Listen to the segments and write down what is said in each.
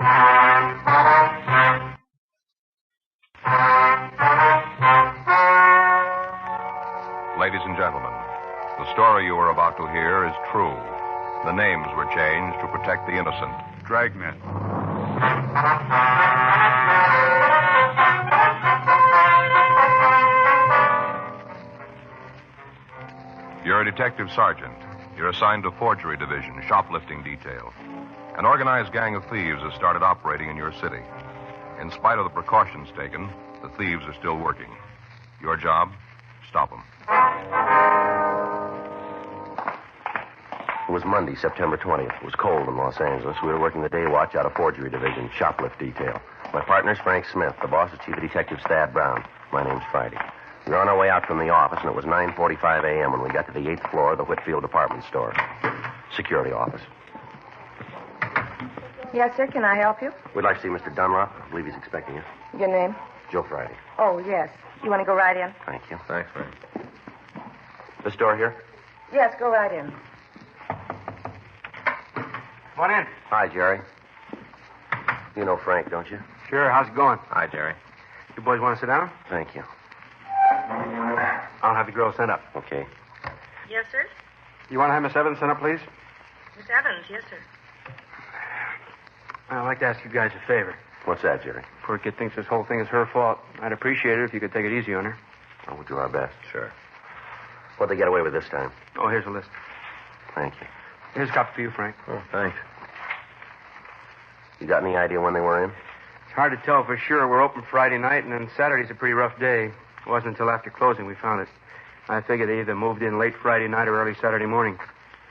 Ladies and gentlemen, the story you are about to hear is true. The names were changed to protect the innocent. Dragnet. You're a detective sergeant. You're assigned to forgery division, shoplifting detail. An organized gang of thieves has started operating in your city. In spite of the precautions taken, the thieves are still working. Your job? Stop them. It was Monday, September 20th. It was cold in Los Angeles. We were working the day watch out of forgery division, shoplift detail. My partner's Frank Smith. The boss is Chief of Detectives Thad Brown. My name's Friday. We were on our way out from the office, and it was 9:45 a.m. when we got to the 8th floor of the Whitfield department store. Security office. Yes, sir. Can I help you? We'd like to see Mr. Dunlop. I believe he's expecting us. Your name? Joe Friday. Oh, yes. You want to go right in? Thank you. Thanks, Frank. This door here? Yes, go right in. Come on in. Hi, Jerry. You know Frank, don't you? Sure, how's it going? Hi, Jerry. You boys want to sit down? Thank you. I'll have the girl sent up. Okay. Yes, sir. You want to have Miss Evans sent up, please? Miss Evans, yes, sir. I'd like to ask you guys a favor. What's that, Jerry? Poor kid thinks this whole thing is her fault. I'd appreciate it if you could take it easy on her. Oh, we'll do our best. Sure. What'd they get away with this time? Oh, here's a list. Thank you. Here's a copy for you, Frank. Oh, thanks. You got any idea when they were in? It's hard to tell for sure. We're open Friday night, and then Saturday's a pretty rough day. It wasn't until after closing we found it. I figured they either moved in late Friday night or early Saturday morning.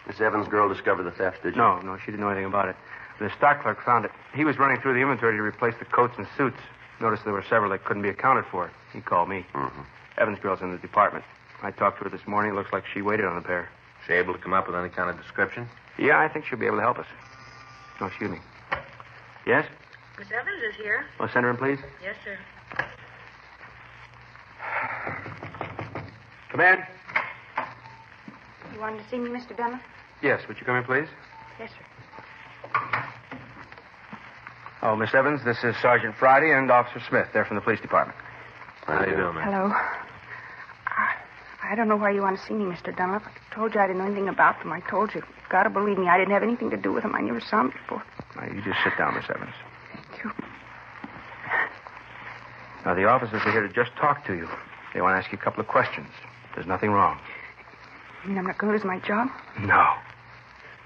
Miss Evans' girl discovered the theft, did you? No, she didn't know anything about it. The stock clerk found it. He was running through the inventory to replace the coats and suits. Noticed there were several that couldn't be accounted for. He called me. Mm-hmm. Evans' girl's in the department. I talked to her this morning. It looks like she waited on the pair. She able to come up with any kind of description? Yeah, I think she'll be able to help us. Oh, excuse me. Yes? Miss Evans is here. Well, send her in, please. Yes, sir. Come in. You wanted to see me, Mr. Dunlap? Yes, would you come in, please? Yes, sir. Oh, Miss Evans, this is Sergeant Friday and Officer Smith. They're from the police department. How do you do, man? Hello. I don't know why you want to see me, Mr. Dunlap. I told you I didn't know anything about them. I told you. You've got to believe me. I didn't have anything to do with them. I never saw them before. Now, you just sit down, Miss Evans. Thank you. Now, the officers are here to just talk to you. They want to ask you a couple of questions. There's nothing wrong. You mean I'm not going to lose my job? No.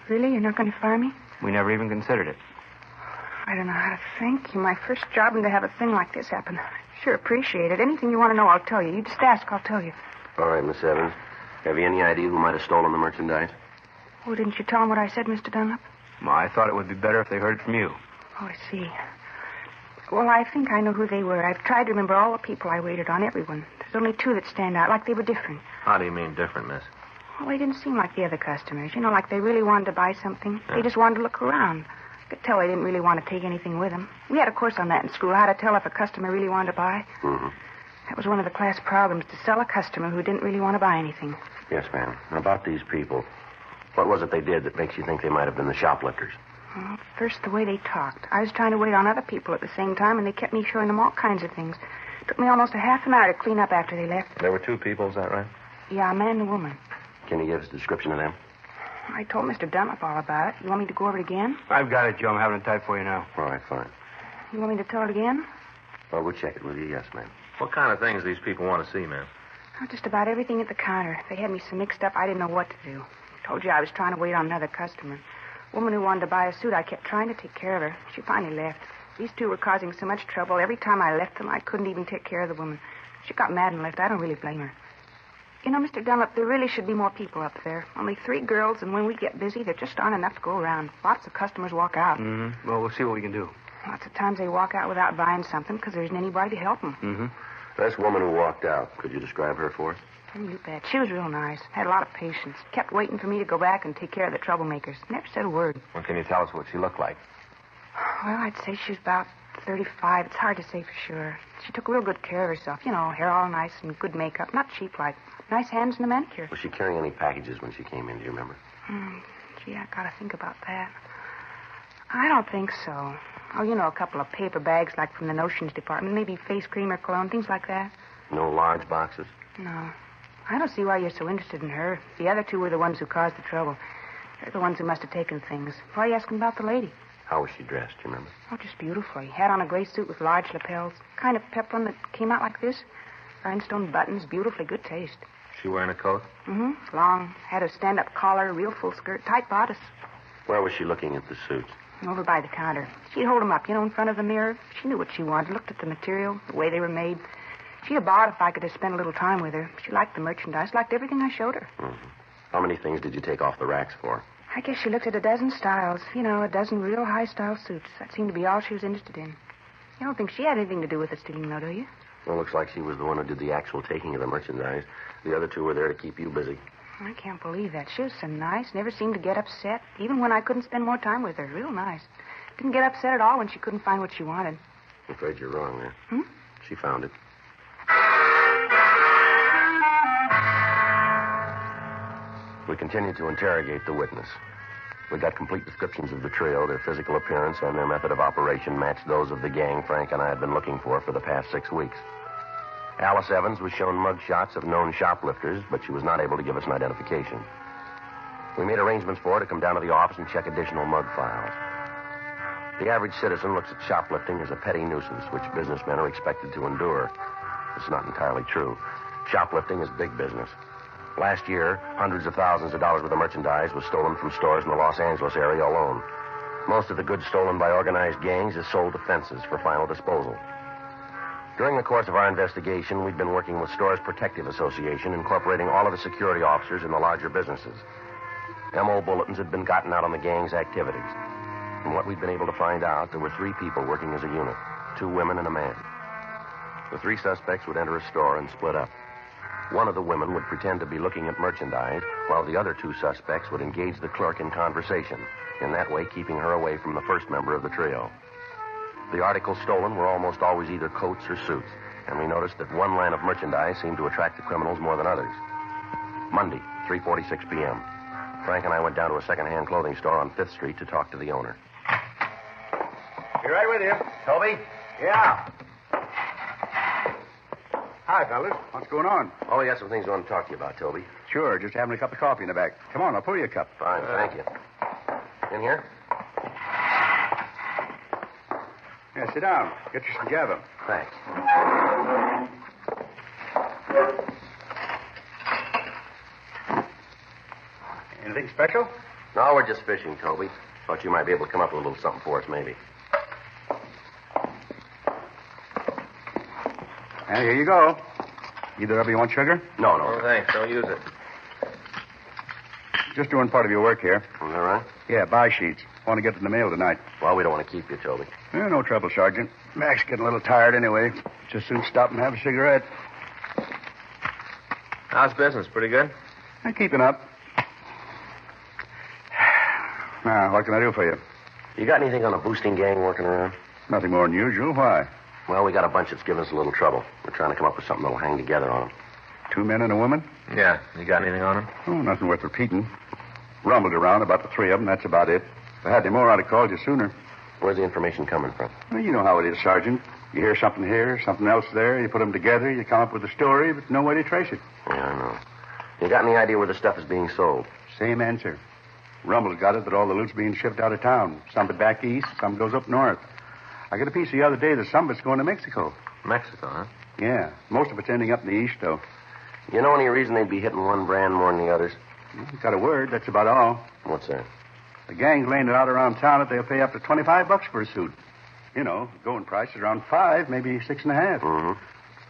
Really? You're not going to fire me? We never even considered it. I don't know how to thank you. My first job, and to have a thing like this happen. I sure appreciate it. Anything you want to know, I'll tell you. You just ask, I'll tell you. All right, Miss Evans. Have you any idea who might have stolen the merchandise? Oh, didn't you tell them what I said, Mr. Dunlap? Well, I thought it would be better if they heard it from you. Oh, I see. Well, I think I know who they were. I've tried to remember all the people I waited on, everyone. There's only two that stand out, like they were different. How do you mean different, miss? Well, they didn't seem like the other customers. You know, like they really wanted to buy something. Yeah. They just wanted to look around. I could tell they didn't really want to take anything with them. We had a course on that in school, how to tell if a customer really wanted to buy. Mm-hmm. That was one of the class problems, to sell a customer who didn't really want to buy anything. Yes, ma'am. Now, about these people, what was it they did that makes you think they might have been the shoplifters? Well, first, the way they talked. I was trying to wait on other people at the same time, and they kept me showing them all kinds of things. It took me almost a half an hour to clean up after they left. There were two people, is that right? Yeah, a man and a woman. Can you give us a description of them? I told Mr. Dunlap all about it. You want me to go over it again? I've got it, Joe. I'm having it typed for you now. All right, fine. You want me to tell it again? Well, we'll check it with you. Yes, ma'am. What kind of things these people want to see, ma'am? Oh, just about everything at the counter. They had me so mixed up, I didn't know what to do. I told you I was trying to wait on another customer. A woman who wanted to buy a suit, I kept trying to take care of her. She finally left. These two were causing so much trouble. Every time I left them, I couldn't even take care of the woman. She got mad and left. I don't really blame her. You know, Mr. Dunlap, there really should be more people up there. Only 3 girls, and when we get busy, there just aren't enough to go around. Lots of customers walk out. Mm-hmm. Well, we'll see what we can do. Lots of times they walk out without buying something because there isn't anybody to help them. Mm-hmm. This woman who walked out, could you describe her for us? You bet. She was real nice. Had a lot of patience. Kept waiting for me to go back and take care of the troublemakers. Never said a word. Well, can you tell us what she looked like? Well, I'd say she was about 35. It's hard to say for sure. She took real good care of herself. You know, hair all nice and good makeup. Not cheap-like. Nice hands and a manicure. Was she carrying any packages when she came in? Do you remember? Gee, I gotta think about that. I don't think so. Oh, you know, a couple of paper bags like from the notions department. Maybe face cream or cologne, things like that. No large boxes? No. I don't see why you're so interested in her. The other two were the ones who caused the trouble. They're the ones who must have taken things. Why are you asking about the lady? How was she dressed, do you remember? Oh, just beautifully. Had on a gray suit with large lapels. Kind of peplum that came out like this. Rhinestone buttons, beautifully good taste. She wearing a coat? Mm-hmm. Long. Had a stand-up collar, real full skirt, tight bodice. Where was she looking at the suits? Over by the counter. She'd hold them up, in front of the mirror. She knew what she wanted, looked at the material, the way they were made. She'd have bought if I could have spent a little time with her. She liked the merchandise, liked everything I showed her. Mm-hmm. How many things did you take off the racks for? I guess she looked at a dozen styles. A dozen real high-style suits. That seemed to be all she was interested in. You don't think she had anything to do with the stealing, though, do you? Well, looks like she was the one who did the actual taking of the merchandise. The other two were there to keep you busy. I can't believe that. She was so nice. Never seemed to get upset, even when I couldn't spend more time with her. Real nice. Didn't get upset at all when she couldn't find what she wanted. I'm afraid you're wrong there. She found it. We continued to interrogate the witness. We got complete descriptions of the trio. Their physical appearance and their method of operation matched those of the gang Frank and I had been looking for the past 6 weeks. Alice Evans was shown mug shots of known shoplifters, but she was not able to give us an identification. We made arrangements for her to come down to the office and check additional mug files. The average citizen looks at shoplifting as a petty nuisance, which businessmen are expected to endure. It's not entirely true. Shoplifting is big business. Last year, hundreds of thousands of dollars worth of merchandise was stolen from stores in the Los Angeles area alone. Most of the goods stolen by organized gangs is sold to fences for final disposal. During the course of our investigation, we'd been working with Stores Protective Association, incorporating all of the security officers in the larger businesses. MO bulletins had been gotten out on the gang's activities. From what we'd been able to find out, there were 3 people working as a unit, 2 women and a man. The 3 suspects would enter a store and split up. One of the women would pretend to be looking at merchandise, while the other 2 suspects would engage the clerk in conversation, in that way keeping her away from the first member of the trio. The articles stolen were almost always either coats or suits, and we noticed that one line of merchandise seemed to attract the criminals more than others. Monday, 3:46 p.m. Frank and I went down to a second-hand clothing store on 5th Street to talk to the owner. Be right with you. Toby? Yeah. Hi, fellas. What's going on? Oh, we got some things we want to talk to you about, Toby. Sure, just having a cup of coffee in the back. Come on, I'll pour you a cup. Fine, thank you. In here? Yeah, sit down. Get you some gavel. Thanks. Anything special? No, we're just fishing, Toby. Thought you might be able to come up with a little something for us, maybe. And here you go. Either of you want sugar? No. Oh, thanks. Don't use it. Just doing part of your work here. Is that right? Yeah, buy sheets. Want to get to the mail tonight. Well, we don't want to keep you, Toby. Yeah, no trouble, Sergeant. Mac's getting a little tired anyway. Just soon stop and have a cigarette. How's business? Pretty good? I'm keeping up. Now, what can I do for you? You got anything on a boosting gang working around? Nothing more than usual. Why? Well, we got a bunch that's giving us a little trouble. We're trying to come up with something that'll hang together on them. 2 men and a woman? Yeah. You got anything on him? Oh, nothing worth repeating. Rumbled around about the 3 of them. That's about it. If I had any more, I'd have called you sooner. Where's the information coming from? Well, you know how it is, Sergeant. You hear something here, something else there. You put them together. You come up with a story, but no way to trace it. Yeah, I know. You got any idea where the stuff is being sold? Same answer. Rumble's got it that all the loot's being shipped out of town. Some of it back east, some goes up north. I got a piece the other day that some of it's going to Mexico. Mexico, huh? Yeah, most of it's ending up in the east, though. You know any reason they'd be hitting one brand more than the others? Got a word, that's about all. What's that? The gang's laying it out around town that they'll pay up to $25 for a suit. You know, going price is around 5, maybe 6.5. Mm-hmm.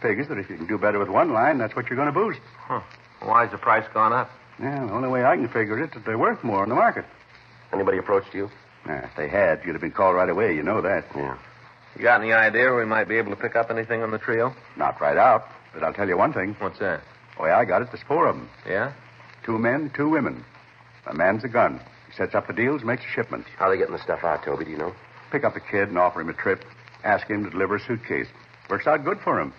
Figures that if you can do better with one line, that's what you're going to boost. Huh. Why's the price gone up? Yeah, the only way I can figure it is that they're worth more in the market. Anybody approached you? Nah, if they had, you'd have been called right away. You know that. Yeah. You got any idea where we might be able to pick up anything on the trio? Not right out, but I'll tell you one thing. What's that? The way I got it, there's 4 of them. Yeah? 2 men, 2 women. A man's a gun. He sets up the deals, makes the shipments. How are they getting the stuff out, Toby, do you know? Pick up a kid and offer him a trip. Ask him to deliver a suitcase. Works out good for him.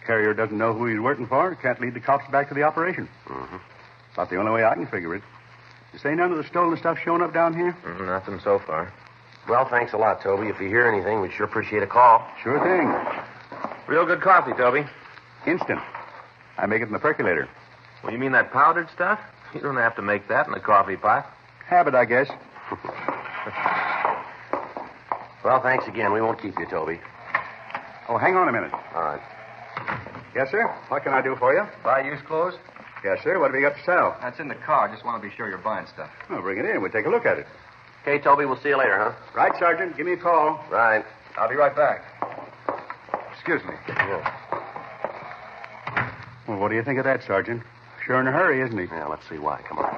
Carrier doesn't know who he's working for. Can't lead the cops back to the operation. Mm-hmm. About the only way I can figure it. You say none of the stolen stuff showing up down here? Nothing so far. Well, thanks a lot, Toby. If you hear anything, we'd sure appreciate a call. Sure thing. Real good coffee, Toby. Instant. I make it in the percolator. Well, you mean that powdered stuff? You don't have to make that in a coffee pot. Habit, I guess. Well, thanks again. We won't keep you, Toby. Oh, hang on a minute. All right. Yes, sir? What can I do for you? Buy used clothes? Yes, sir. What have you got to sell? That's in the car. Just want to be sure you're buying stuff. Oh, bring it in. We'll take a look at it. Okay, Toby, we'll see you later, huh? Right, Sergeant. Give me a call. Right. I'll be right back. Excuse me. Yeah. Well, what do you think of that, Sergeant? Sure in a hurry, isn't he? Yeah, let's see why. Come on.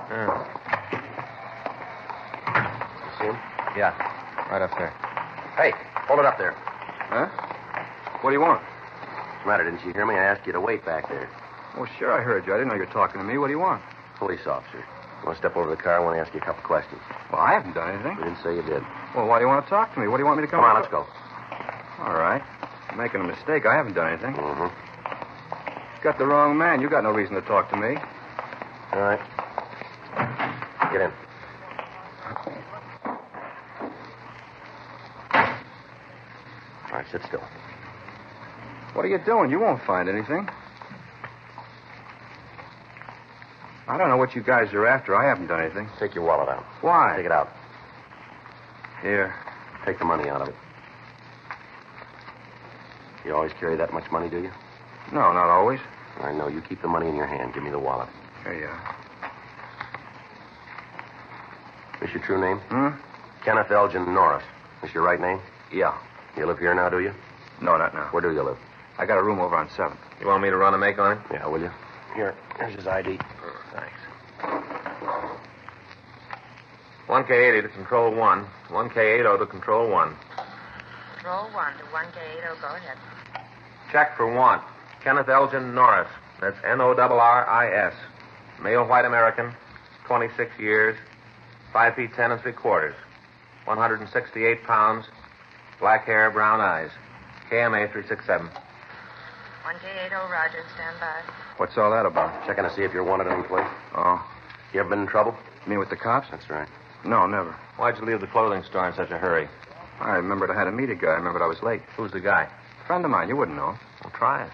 You see him? Yeah, right up there. Hey, hold it up there. Huh? What do you want? What's the matter? Didn't you hear me? I asked you to wait back there. Oh, sure, I heard you. I didn't know you were talking to me. What do you want? Police officer. You want to step over to the car? I want to ask you a couple questions. Well, I haven't done anything. You didn't say you did. Well, why do you want to talk to me? What do you want me to come Come on, let's go. All right. You're making a mistake. I haven't done anything. Mm-hmm. You got the wrong man. You got no reason to talk to me. All right. Get in. All right, sit still. What are you doing? You won't find anything. I don't know what you guys are after. I haven't done anything. Take your wallet out. Why? Take it out. Here. Take the money out of it. You always carry that much money, do you? No, not always. I know. You keep the money in your hand. Give me the wallet. Here you are. This your true name? Hmm? Kenneth Elgin Norris. This your right name? Yeah. You live here now, do you? No, not now. Where do you live? I got a room over on 7th. You want me to run a make on it? Yeah, will you? Here's his ID. Thanks. 1K80 to control 1. 1K80 to control 1. Control 1 to 1K80. Go ahead. Check for 1. Kenneth Elgin Norris. That's Norris. Male white American. 26 years. 5 feet 10 and 3/4. 168 pounds. Black hair, brown eyes. KMA 367. 1K80. Roger. Stand by. What's all that about? Checking to see if you're wanted any place. Oh. You ever been in trouble? You mean with the cops? That's right. No, never. Why'd you leave the clothing store in such a hurry? I remembered I had to meet a guy. I remembered I was late. Who's the guy? A friend of mine. You wouldn't know. Well, try it.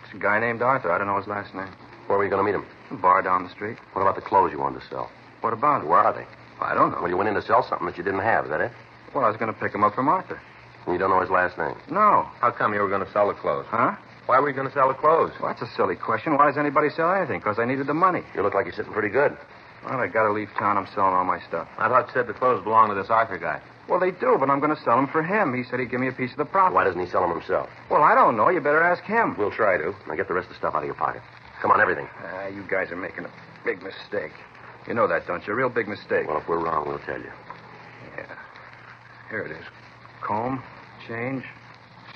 It's a guy named Arthur. I don't know his last name. Where were you going to meet him? A bar down the street. What about the clothes you wanted to sell? What about it? Where are they? I don't know. Well, you went in to sell something that you didn't have. Is that it? Well, I was going to pick him up from Arthur. And you don't know his last name? No. How come you were going to sell the clothes? Huh? Why were you going to sell the clothes? Well, that's a silly question. Why does anybody sell anything? Because I needed the money. You look like you're sitting pretty good. Well, I got to leave town. I'm selling all my stuff. I thought you said the clothes belonged to this Arthur guy. Well, they do, but I'm going to sell them for him. He said he'd give me a piece of the profit. Why doesn't he sell them himself? Well, I don't know. You better ask him. We'll try to. Now get the rest of the stuff out of your pocket. Come on, everything. You guys are making a big mistake. You know that, don't you? A real big mistake. Well, if we're wrong, we'll tell you. Yeah. Here it is. Comb, change,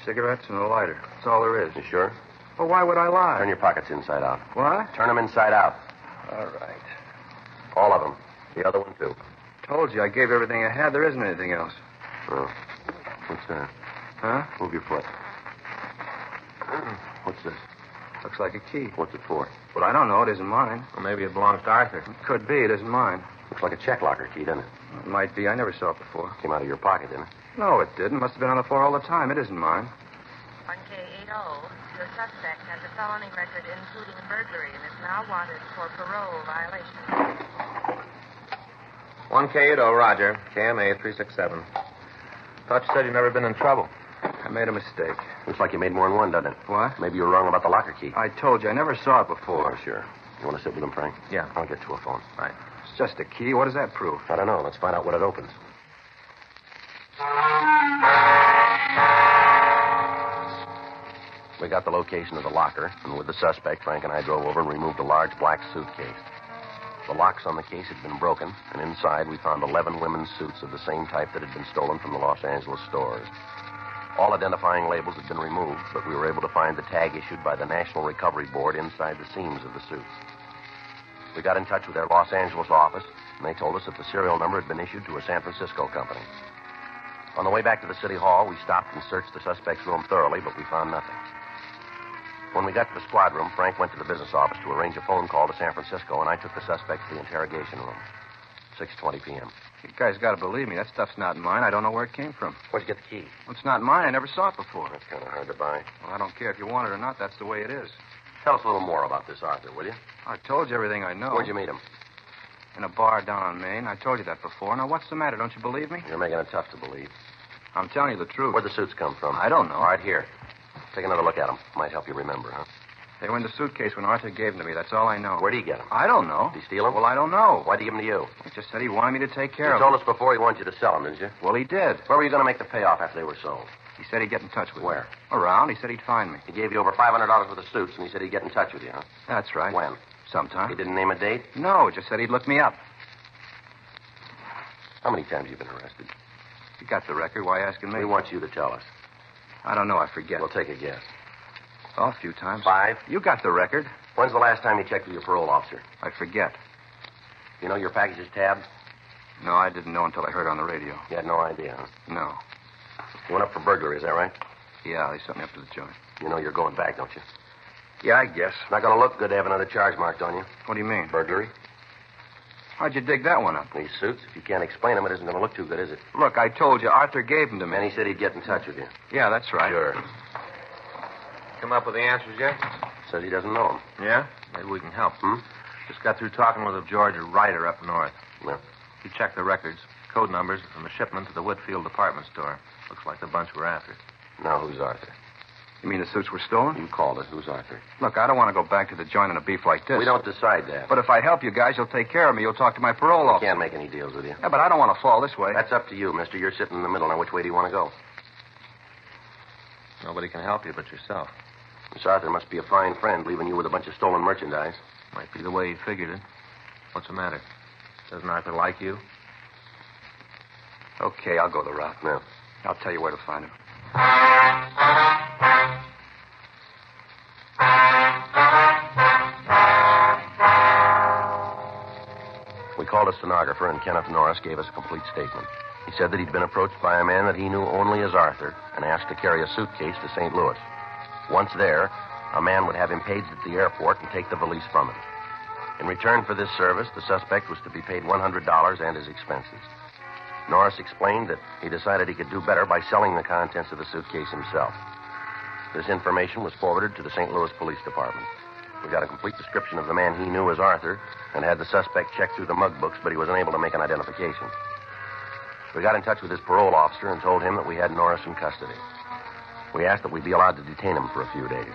cigarettes, and a lighter. That's all there is. You sure? Well, why would I lie? Turn your pockets inside out. What? Turn them inside out. All right. All of them. The other one, too. Told you, I gave everything I had. There isn't anything else. Oh. What's that? Huh? Move your foot. What's this? Looks like a key. What's it for? But I don't know. It isn't mine. Well, maybe it belongs to Arthur. It could be. It isn't mine. Looks like a check locker key, doesn't it? It might be. I never saw it before. Came out of your pocket, didn't it? No, it didn't. Must have been on the floor all the time. It isn't mine. 1K80. Your suspect has a felony record including burglary and is now wanted for parole violation. 1K80, Roger. KMA 367. Thought you said you'd never been in trouble. I made a mistake. Looks like you made more than one, doesn't it? What? Maybe you were wrong about the locker key. I told you. I never saw it before. Oh, sure. You want to sit with him, Frank? Yeah. I'll get to a phone. Right. It's just a key. What does that prove? I don't know. Let's find out what it opens. We got the location of the locker, and with the suspect, Frank and I drove over and removed a large black suitcase. The locks on the case had been broken, and inside we found 11 women's suits of the same type that had been stolen from the Los Angeles stores. All identifying labels had been removed, but we were able to find the tag issued by the National Recovery Board inside the seams of the suits. We got in touch with their Los Angeles office, and they told us that the serial number had been issued to a San Francisco company. On the way back to the city hall, we stopped and searched the suspect's room thoroughly, but we found nothing. When we got to the squad room, Frank went to the business office to arrange a phone call to San Francisco, and I took the suspect to the interrogation room. 6:20 p.m. You guys got to believe me. That stuff's not mine. I don't know where it came from. Where'd you get the key? Well, it's not mine. I never saw it before. That's kind of hard to buy. Well, I don't care if you want it or not. That's the way it is. Tell us a little more about this Arthur, will you? I told you everything I know. Where'd you meet him? In a bar down on Main. I told you that before. Now, what's the matter? Don't you believe me? You're making it tough to believe. I'm telling you the truth. Where'd the suits come from? I don't know. All right, here. Take another look at them. Might help you remember, huh? They were in the suitcase when Arthur gave them to me. That's all I know. Where'd he get them? I don't know. Did he steal them? Well, I don't know. Why'd he give them to you? He just said he wanted me to take care You of told them. us before he wanted you to sell them, didn't you? Well, he did. Where were you going to make the payoff after they were sold? He said he'd get in touch with Where? me. Around. He said he'd find me. He gave you over $500 worth of suits, and he said he'd get in touch with you, huh? That's right. When? Sometime. He didn't name a date? No, just said he'd look me up. How many times have you been arrested? You got the record. Why asking me? We want you to tell us. I don't know. I forget. We'll take a guess. Oh, a few times. 5? You got the record. When's the last time you checked with your parole officer? I forget. You know your package is tabbed? No, I didn't know until I heard it on the radio. You had no idea, huh? No. You went up for burglary, is that right? Yeah, they sent me up to the joint. You know you're going back, don't you? Yeah, I guess. Not going to look good to have another charge marked on you. What do you mean? Burglary. How'd you dig that one up? These suits, if you can't explain them, it isn't going to look too good, is it? Look, I told you, Arthur gave them to me. And he said he'd get in touch with you. Yeah, that's right. Sure. Come up with the answers yet? Says he doesn't know them. Yeah? Maybe we can help. Hmm? Just got through talking with a Georgia writer up north. No. He checked the records, code numbers from the shipment to the Whitfield department store. Looks like the bunch we're after. Now who's Arthur? You mean the suits were stolen? You called it. Who's Arthur? Look, I don't want to go back to the joint on a beef like this. We don't decide that. But if I help you guys, you'll take care of me. You'll talk to my parole We officer. can't make any deals with you. Yeah, but I don't want to fall this way. That's up to you, mister. You're sitting in the middle. Now, which way do you want to go? Nobody can help you but yourself. Miss Arthur must be a fine friend, leaving you with a bunch of stolen merchandise. Might be the way he figured it. What's the matter? Doesn't Arthur like you? Okay, I'll go the route. No. I'll tell you where to find him. We called a stenographer, and Kenneth Norris gave us a complete statement. He said that he'd been approached by a man that he knew only as Arthur and asked to carry a suitcase to St. Louis. Once there, a man would have him paged at the airport and take the valise from him. In return for this service, the suspect was to be paid $100 and his expenses. Norris explained that he decided he could do better by selling the contents of the suitcase himself. This information was forwarded to the St. Louis Police Department. We got a complete description of the man he knew as Arthur and had the suspect check through the mug books, but he was unable to make an identification. We got in touch with his parole officer and told him that we had Norris in custody. We asked that we be allowed to detain him for a few days.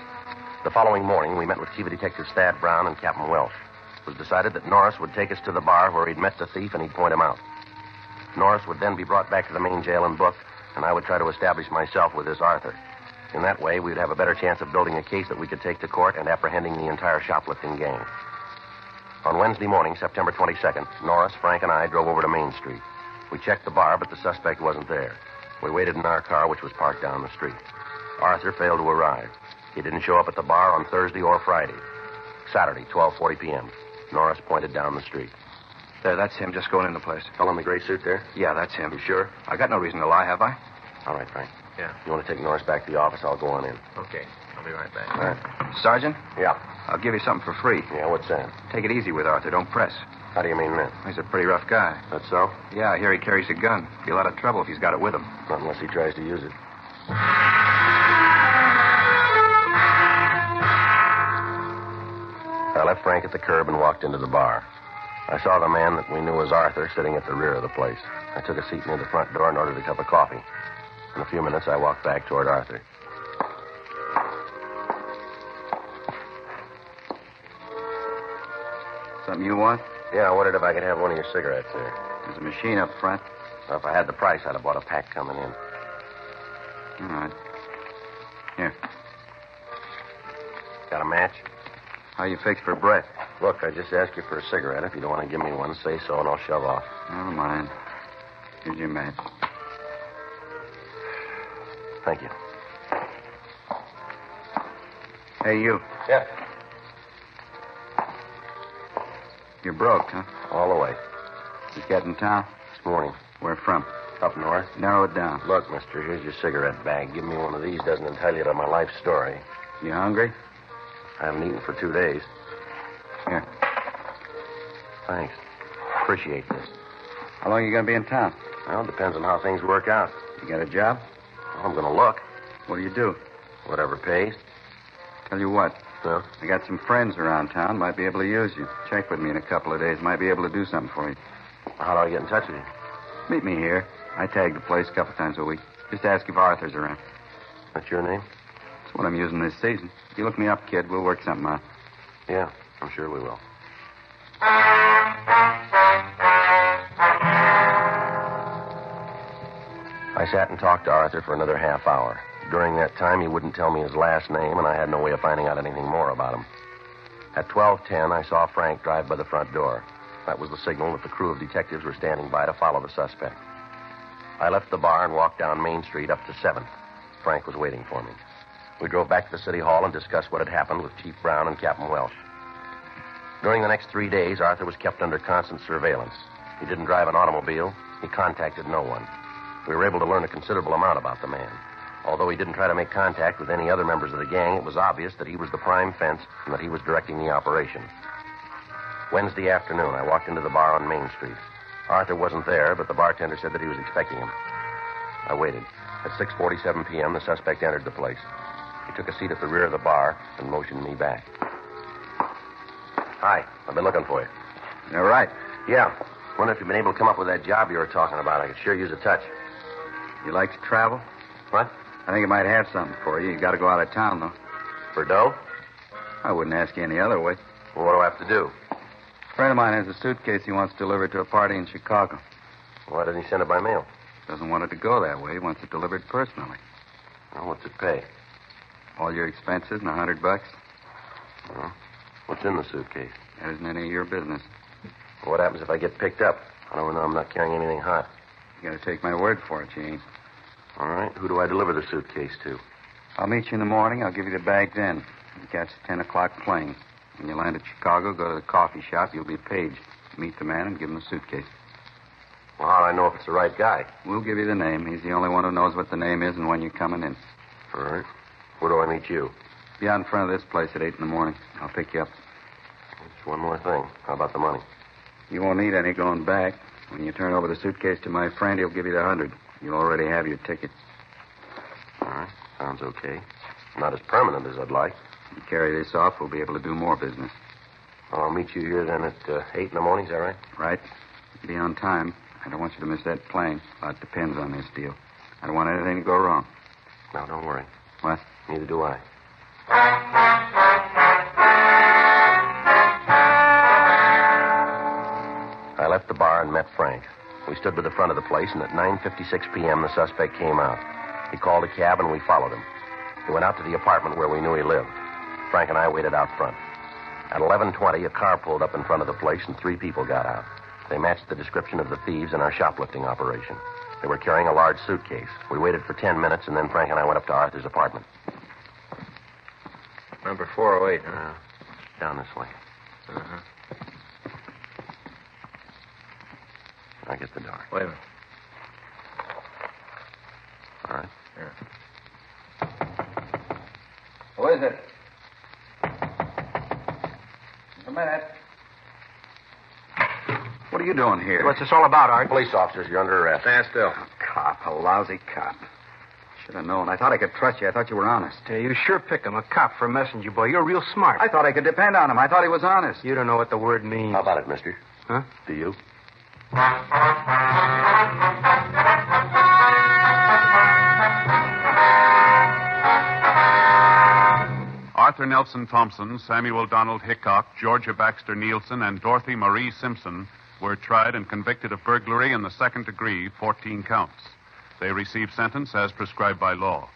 The following morning, we met with Chief Detective Thad Brown and Captain Welsh. It was decided that Norris would take us to the bar where he'd met the thief and he'd point him out. Norris would then be brought back to the main jail and booked, and I would try to establish myself with this Arthur. In that way, we'd have a better chance of building a case that we could take to court and apprehending the entire shoplifting gang. On Wednesday morning, September 22nd, Norris, Frank, and I drove over to Main Street. We checked the bar, but the suspect wasn't there. We waited in our car, which was parked down the street. Arthur failed to arrive. He didn't show up at the bar on Thursday or Friday. Saturday, 12:40 p.m. Norris pointed down the street. There, that's him just going in the place. Fellow in the gray suit there? Yeah, that's him. You sure? I got no reason to lie, have I? All right, Frank. Yeah. You want to take Norris back to the office? I'll go on in. Okay. I'll be right back. All right. Sergeant, Yeah. I'll give you something for free. Yeah, what's that? Take it easy with Arthur. Don't press. How do you mean that? He's a pretty rough guy. That's so? Yeah, I hear he carries a gun. Be a lot of trouble if he's got it with him. Not unless he tries to use it. I left Frank at the curb and walked into the bar. I saw the man that we knew as Arthur sitting at the rear of the place. I took a seat near the front door and ordered a cup of coffee. In a few minutes, I walked back toward Arthur. Something you want? Yeah, I wondered if I could have one of your cigarettes there. There's a machine up front. Well, if I had the price, I'd have bought a pack coming in. All right. Here. Got a match? How you fixed for breath? Look, I just asked you for a cigarette. If you don't want to give me one, say so and I'll shove off. Never mind. Here's your match. Thank you. Hey, you. Yeah. You're broke, huh? All the way. Just got in town? This morning. Where from? Up north. Narrow it down. Look, mister, here's your cigarette bag. Give me one of these doesn't tell you my life story. You hungry? I haven't eaten for 2 days. Here. Thanks. Appreciate this. How long are you going to be in town? Well, it depends on how things work out. You got a job? Well, I'm going to look. What do you do? Whatever pays. Tell you what. Well? I got some friends around town. Might be able to use you. Check with me in a couple of days. Might be able to do something for you. How do I get in touch with you? Meet me here. I tag the place a couple times a week. Just ask if Arthur's around. That's your name? That's what I'm using this season. If you look me up, kid, we'll work something out. Yeah, I'm sure we will. I sat and talked to Arthur for another half hour. During that time, he wouldn't tell me his last name, and I had no way of finding out anything more about him. At 12:10, I saw Frank drive by the front door. That was the signal that the crew of detectives were standing by to follow the suspect. I left the bar and walked down Main Street up to 7th. Frank was waiting for me. We drove back to the city hall and discussed what had happened with Chief Brown and Captain Welsh. During the next 3 days, Arthur was kept under constant surveillance. He didn't drive an automobile. He contacted no one. We were able to learn a considerable amount about the man. Although he didn't try to make contact with any other members of the gang, it was obvious that he was the prime fence and that he was directing the operation. Wednesday afternoon, I walked into the bar on Main Street. Arthur wasn't there, but the bartender said that he was expecting him. I waited. At 6:47 p.m., the suspect entered the place. He took a seat at the rear of the bar and motioned me back. Hi, I've been looking for you. You're right. Yeah. Wonder if you've been able to come up with that job you were talking about. I could sure use a touch. You like to travel? What? I think I might have something for you. You got to go out of town, though. For dough? I wouldn't ask you any other way. Well, what do I have to do? A friend of mine has a suitcase he wants delivered to a party in Chicago. Why didn't he send it by mail? Doesn't want it to go that way. He wants it delivered personally. Well, what's it pay? All your expenses and $100. Well, what's in the suitcase? That isn't any of your business. Well, what happens if I get picked up? I don't know. I'm not carrying anything hot. You got to take my word for it, you ain't. All right. Who do I deliver the suitcase to? I'll meet you in the morning. I'll give you the bag then. You catch the 10 o'clock plane. When you land at Chicago, go to the coffee shop. You'll be paged. Meet the man and give him the suitcase. Well, how do I know if it's the right guy? We'll give you the name. He's the only one who knows what the name is and when you're coming in. All right. Where do I meet you? Be out in front of this place at 8 in the morning. I'll pick you up. Just one more thing. How about the money? You won't need any going back. When you turn over the suitcase to my friend, he'll give you the 100. You'll already have your ticket. All right. Sounds okay. Not as permanent as I'd like. If you carry this off, we'll be able to do more business. Well, I'll meet you here then at 8 in the morning. Is that right? Right. Be on time. I don't want you to miss that plane. A lot depends on this deal. I don't want anything to go wrong. No, don't worry. What? Neither do I. I left the bar and met Frank. We stood by the front of the place, and at 9:56 p.m., the suspect came out. He called a cab, and we followed him. He went out to the apartment where we knew he lived. Frank and I waited out front. At 11:20, a car pulled up in front of the place, and 3 people got out. They matched the description of the thieves in our shoplifting operation. They were carrying a large suitcase. We waited for 10 minutes, and then Frank and I went up to Arthur's apartment. Number 408, huh? Down this way. Uh-huh. I get the door. Wait a minute. All right. Yeah. Who is it? A minute. What are you doing here? What's this all about, Art? Police officers, you're under arrest. Stand still. A cop, a lousy cop. Should have known. I thought I could trust you. I thought you were honest. You sure pick him, a cop for a messenger boy. You're real smart. I thought I could depend on him. I thought he was honest. You don't know what the word means. How about it, mister? Huh? Do you? Arthur Nelson Thompson, Samuel Donald Hickok, Georgia Baxter Nielsen, and Dorothy Marie Simpson were tried and convicted of burglary in the second degree, 14 counts. They received sentence as prescribed by law.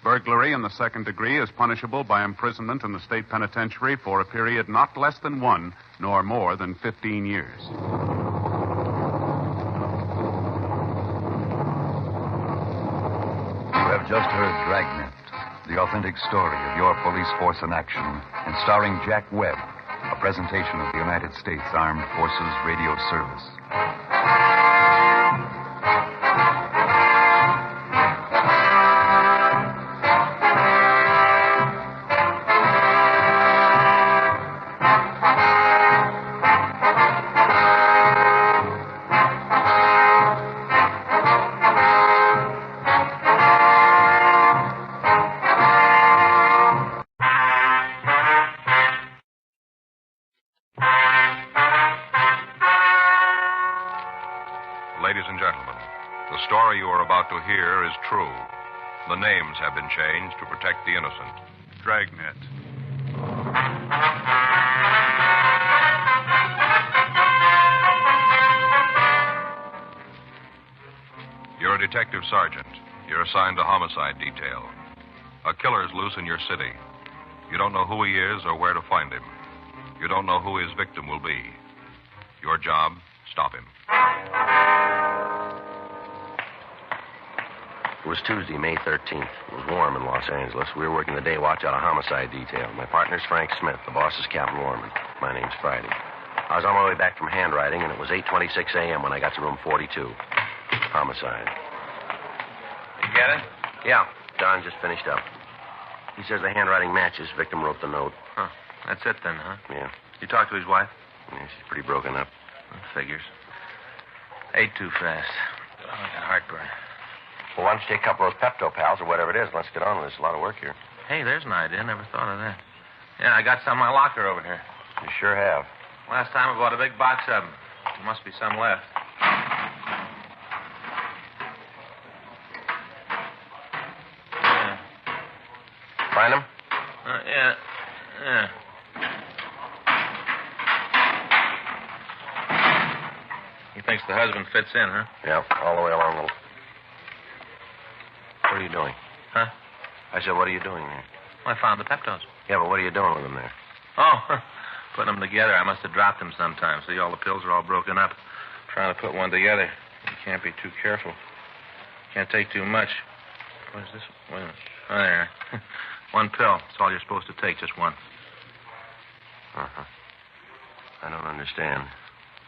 Burglary in the second degree is punishable by imprisonment in the state penitentiary for a period not less than 1 nor more than 15 years. You have just heard Dragnet, the authentic story of your police force in action, and starring Jack Webb, a presentation of the United States Armed Forces Radio Service. hear is true. The names have been changed to protect the innocent. Dragnet. You're a detective sergeant. You're assigned to homicide detail. A killer's loose in your city. You don't know who he is or where to find him. You don't know who his victim will be. Your job, stop him. It was Tuesday, May 13th. It was warm in Los Angeles. We were working the day watch out of homicide detail. My partner's Frank Smith. The boss is Captain Lorman. My name's Friday. I was on my way back from handwriting, and it was 8:26 a.m. when I got to room 42. Homicide. You get it? Yeah, Don just finished up. He says the handwriting matches. Victim wrote the note. Huh. That's it then, huh? Yeah. You talked to his wife? Yeah, she's pretty broken up. Figures. Ate too fast. Oh, I got heartburn. Well, why don't you take a couple of those Pepto Pals or whatever it is, and let's get on with this. A lot of work here. Hey, there's an idea. Never thought of that. Yeah, I got some in my locker over here. You sure have. Last time I bought a big box of them. There must be some left. Yeah. Find them? Yeah. He thinks the husband fits in, huh? Yeah, all the way along the... What are you doing? Huh? I said, what are you doing there? Well, I found the Peptos. Yeah, but what are you doing with them there? Oh, putting them together. I must have dropped them sometime. See, all the pills are all broken up. Trying to put one together. You can't be too careful. Can't take too much. What is this? Wait a minute. Oh, there. One pill. That's all you're supposed to take, just one. Uh-huh. I don't understand.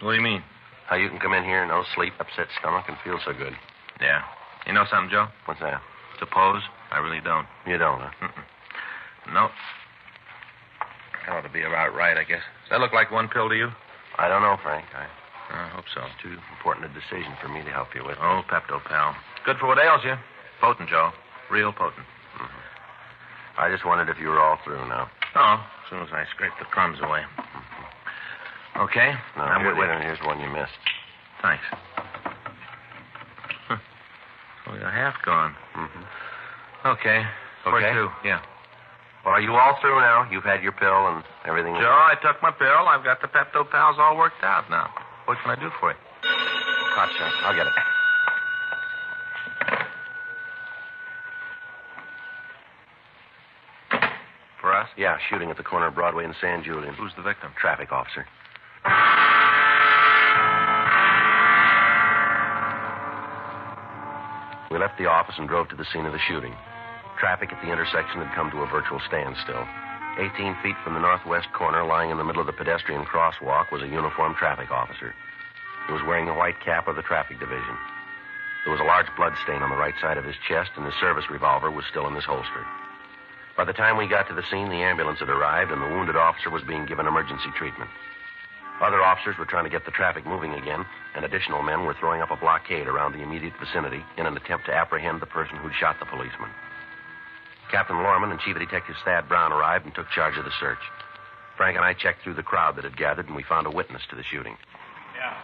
What do you mean? How you can come in here, no sleep, upset stomach, and feel so good. Yeah. You know something, Joe? What's that? Suppose I really don't. You don't, huh? Mm-mm. No. That ought to be about right, I guess. Does that look like one pill to you? I don't know, Frank. I hope so. It's too important a decision for me to help you with. Oh, Pepto, pal. Good for what ails you. Potent, Joe. Real potent. Mm-hmm. I just wondered if you were all through now. Oh, as soon as I scrape the crumbs away. Mm-hmm. Okay? No, I'm with you. wait a minute. Here's one you missed. Thanks. Oh, you're half gone. Mm-hmm. Okay. Where Okay. to? Yeah. Well, are you all through now? You've had your pill and everything? Joe, I took my pill. I've got the Pepto Pals all worked out now. What can I do for you? Hot shot. I'll get it. For us? Yeah, shooting at the corner of Broadway and San Julian. Who's the victim? Traffic officer. We left the office and drove to the scene of the shooting. Traffic at the intersection had come to a virtual standstill. 18 feet from the northwest corner, lying in the middle of the pedestrian crosswalk, was a uniformed traffic officer. He was wearing the white cap of the traffic division. There was a large blood stain on the right side of his chest, and his service revolver was still in his holster. By the time we got to the scene, the ambulance had arrived, and the wounded officer was being given emergency treatment. Other officers were trying to get the traffic moving again, and additional men were throwing up a blockade around the immediate vicinity in an attempt to apprehend the person who'd shot the policeman. Captain Lorman and Chief Detective Thad Brown arrived and took charge of the search. Frank and I checked through the crowd that had gathered, and we found a witness to the shooting. Yeah.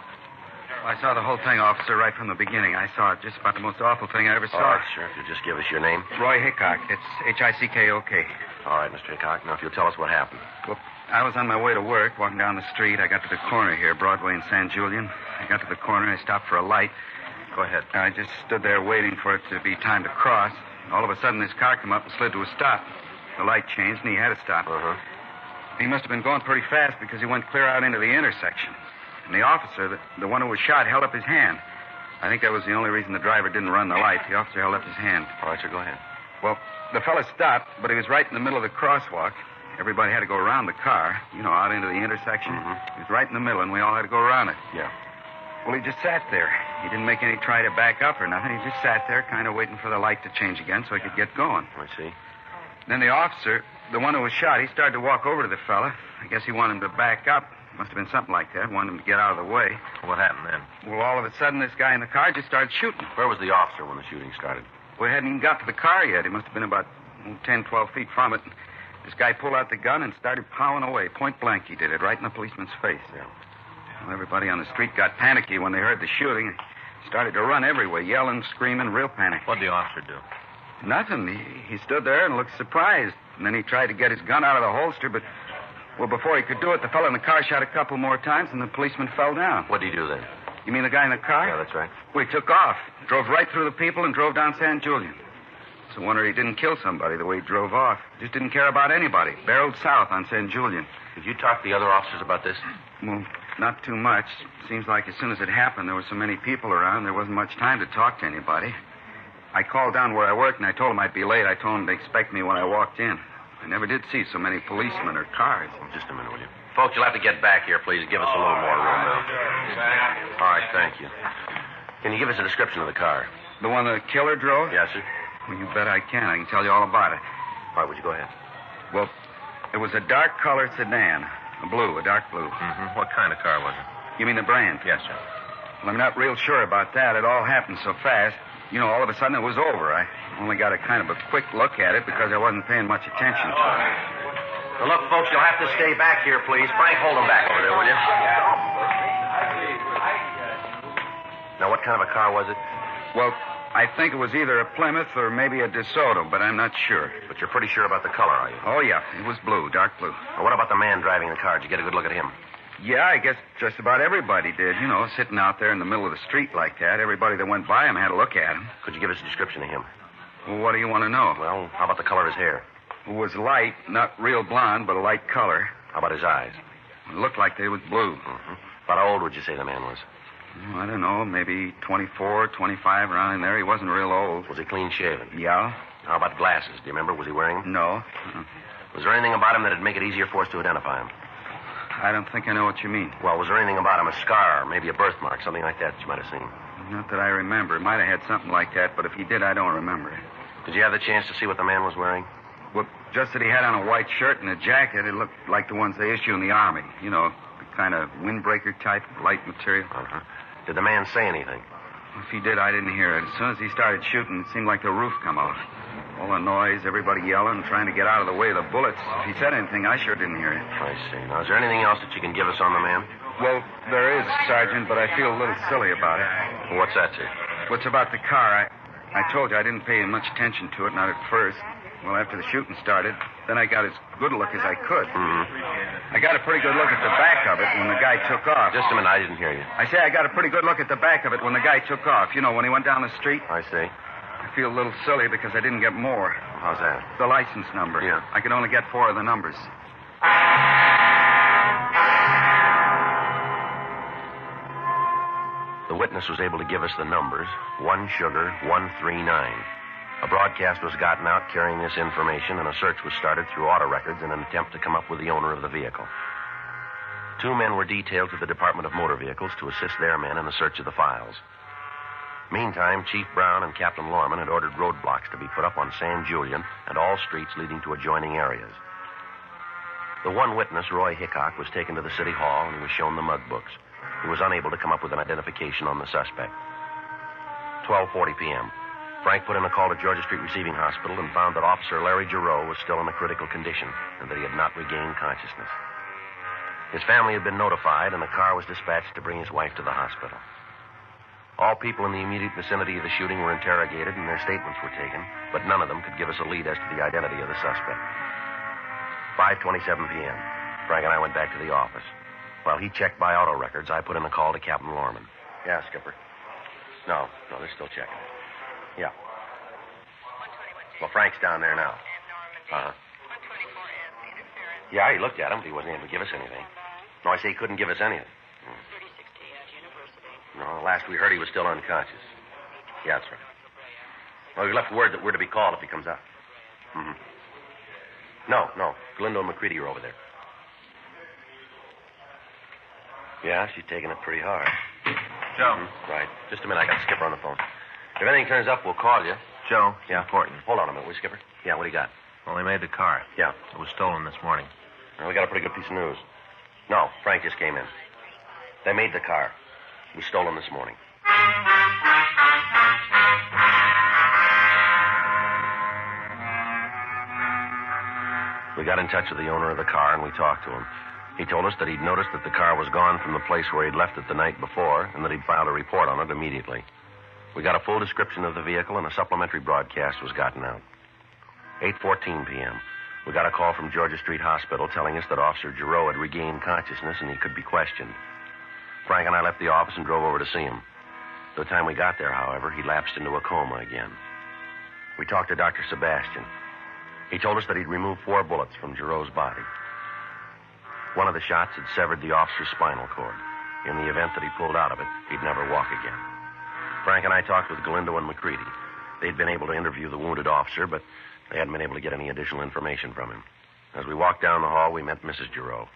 Well, I saw the whole thing, officer, right from the beginning. I saw it. Just about the most awful thing I ever saw. All right, sir. If you'll just give us your name. Roy Hickok. It's Hickok. All right, Mr. Hickok. Now, if you'll tell us what happened. Well, I was on my way to work, walking down the street. I got to the corner here, Broadway and San Julian. I got to the corner. I stopped for a light. Go ahead. I just stood there waiting for it to be time to cross. All of a sudden, this car came up and slid to a stop. The light changed, and he had to stop. Uh-huh. He must have been going pretty fast because he went clear out into the intersection. And the officer, the one who was shot, held up his hand. I think that was the only reason the driver didn't run the light. The officer held up his hand. All right, sir, go ahead. Well, the fella stopped, but he was right in the middle of the crosswalk. Everybody had to go around the car, out into the intersection. Mm-hmm. He was right in the middle, and we all had to go around it. Yeah. Well, he just sat there. He didn't make any try to back up or nothing. He just sat there, kind of waiting for the light to change again so he could get going. I see. Then the officer, the one who was shot, he started to walk over to the fella. I guess he wanted him to back up. Must have been something like that. Wanted him to get out of the way. What happened then? Well, all of a sudden, this guy in the car just started shooting. Where was the officer when the shooting started? We hadn't even got to the car yet. He must have been about 10, 12 feet from it. This guy pulled out the gun and started plowing away. Point blank, he did it, right in the policeman's face. Yeah. Well, everybody on the street got panicky when they heard the shooting. Started to run everywhere, yelling, screaming, real panic. What'd the officer do? Nothing. He stood there and looked surprised. And then he tried to get his gun out of the holster, but, well, before he could do it, the fellow in the car shot a couple more times, and the policeman fell down. What'd he do then? You mean the guy in the car? Yeah, that's right. Well, he took off, drove right through the people, and drove down San Julian. It's a wonder he didn't kill somebody the way he drove off. Just didn't care about anybody. Barreled south on San Julian. Did you talk to the other officers about this? Well, not too much. Seems like as soon as it happened, there were so many people around, there wasn't much time to talk to anybody. I called down where I worked, and I told him I'd be late. I told him to expect me when I walked in. I never did see so many policemen or cars. Just a minute, will you? Folks, you'll have to get back here, please. Give us a little more room now. All right, thank you. Can you give us a description of the car? The one the killer drove? Yes, sir. Well, you bet I can. I can tell you all about it. All right, would you go ahead? Well, it was a dark-colored sedan. A dark blue. Mm-hmm. What kind of car was it? You mean the brand? Yes, sir. Well, I'm not real sure about that. It all happened so fast. You know, all of a sudden it was over. I only got a kind of a quick look at it because I wasn't paying much attention to it. Well, look, folks, you'll have to stay back here, please. Frank, hold them back over there, will you? Now, what kind of a car was it? Well, I think it was either a Plymouth or maybe a DeSoto, but I'm not sure. But you're pretty sure about the color, are you? Oh, yeah. It was blue, dark blue. Well, what about the man driving the car? Did you get a good look at him? Yeah, I guess just about everybody did. You know, sitting out there in the middle of the street like that. Everybody that went by him had a look at him. Could you give us a description of him? Well, what do you want to know? Well, how about the color of his hair? It was light, not real blonde, but a light color. How about his eyes? It looked like they was blue. Mm-hmm. About how old would you say the man was? Oh, I don't know, maybe 24, 25, around in there. He wasn't real old. Was he clean shaven? Yeah. How about glasses? Do you remember? Was he wearing them? No. Was there anything about him that'd make it easier for us to identify him? I don't think I know what you mean. Well, was there anything about him, a scar, maybe a birthmark, something like that you might have seen? Not that I remember. Might have had something like that, but if he did, I don't remember it. Did you have the chance to see what the man was wearing? Well, just that he had on a white shirt and a jacket. It looked like the ones they issue in the Army. You know, the kind of windbreaker type, light material. Uh-huh. Did the man say anything? If he did, I didn't hear it. As soon as he started shooting, it seemed like the roof come off. All the noise, everybody yelling, trying to get out of the way of the bullets. If he said anything, I sure didn't hear it. I see. Now, is there anything else that you can give us on the man? Well, there is, Sergeant, but I feel a little silly about it. Well, what's that, sir? What's about the car? I told you I didn't pay much attention to it, not at first. Well, after the shooting started, then I got as good a look as I could. Mm-hmm. I got a pretty good look at the back of it when the guy took off. Just a minute, I didn't hear you. I say I got a pretty good look at the back of it when the guy took off. You know, when he went down the street. I see. I feel a little silly because I didn't get more. How's that? The license number. Yeah. I could only get 4 of the numbers. The witness was able to give us the numbers, 1 Sugar 139. A broadcast was gotten out carrying this information, and a search was started through auto records in an attempt to come up with the owner of the vehicle. 2 men were detailed to the Department of Motor Vehicles to assist their men in the search of the files. Meantime, Chief Brown and Captain Lorman had ordered roadblocks to be put up on San Julian and all streets leading to adjoining areas. The one witness, Roy Hickok, was taken to the city hall and he was shown the mug books. He was unable to come up with an identification on the suspect. 12:40 p.m. Frank put in a call to Georgia Street Receiving Hospital and found that Officer Larry Giroux was still in a critical condition and that he had not regained consciousness. His family had been notified and a car was dispatched to bring his wife to the hospital. All people in the immediate vicinity of the shooting were interrogated and their statements were taken, but none of them could give us a lead as to the identity of the suspect. 5:27 p.m. Frank and I went back to the office. While he checked by auto records, I put in a call to Captain Lorman. Yeah, Skipper. No, they're still checking. Yeah. Well, Frank's down there now. Uh-huh. Yeah, he looked at him, but he wasn't able to give us anything. No, I say he couldn't give us anything. No, last we heard he was still unconscious. Yeah, that's right. Well, we left word that we're to be called if he comes out. Mm-hmm. No. Galindo and McCready are over there. Yeah, she's taking it pretty hard. Joe. Mm-hmm. Right. Just a minute, I got Skipper on the phone. If anything turns up, we'll call you. Joe, it's Yeah. important. Hold on a minute, will you, Skipper? Yeah, what do you got? Well, they made the car. Yeah. It was stolen this morning. Well, we got a pretty good piece of news. No, Frank just came in. They made the car. It was stolen this morning. We got in touch with the owner of the car, and we talked to him. He told us that he'd noticed that the car was gone from the place where he'd left it the night before, and that he'd filed a report on it immediately. We got a full description of the vehicle, and a supplementary broadcast was gotten out. 8:14 p.m. We got a call from Georgia Street Hospital telling us that Officer Giroux had regained consciousness and he could be questioned. Frank and I left the office and drove over to see him. By the time we got there, however, he lapsed into a coma again. We talked to Dr. Sebastian. He told us that he'd removed 4 bullets from Giroux's body. One of the shots had severed the officer's spinal cord. In the event that he pulled out of it, he'd never walk again. Frank and I talked with Galindo and McCready. They'd been able to interview the wounded officer, but they hadn't been able to get any additional information from him. As we walked down the hall, we met Mrs. Giroux.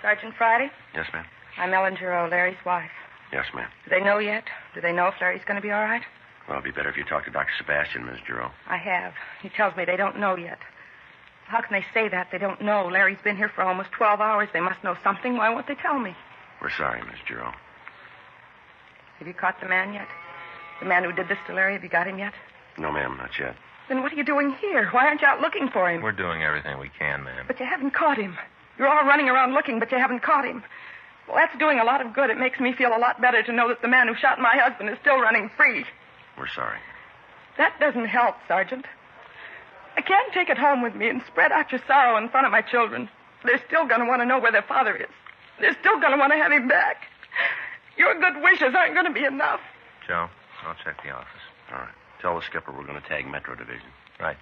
Sergeant Friday? Yes, ma'am? I'm Ellen Giroux, Larry's wife. Yes, ma'am. Do they know yet? Do they know if Larry's going to be all right? Well, it'd be better if you talked to Dr. Sebastian, Miss Giroux. I have. He tells me they don't know yet. How can they say that? They don't know. Larry's been here for almost 12 hours. They must know something. Why won't they tell me? We're sorry, Miss Giroux. Have you caught the man yet? The man who did this to Larry, have you got him yet? No, ma'am, not yet. Then what are you doing here? Why aren't you out looking for him? We're doing everything we can, ma'am. But you haven't caught him. You're all running around looking, but you haven't caught him. Well, that's doing a lot of good. It makes me feel a lot better to know that the man who shot my husband is still running free. We're sorry. That doesn't help, Sergeant. I can't take it home with me and spread out your sorrow in front of my children. They're still going to want to know where their father is. They're still going to want to have him back. Your good wishes aren't going to be enough. Joe, I'll check the office. All right. Tell the skipper we're going to tag Metro Division. Right.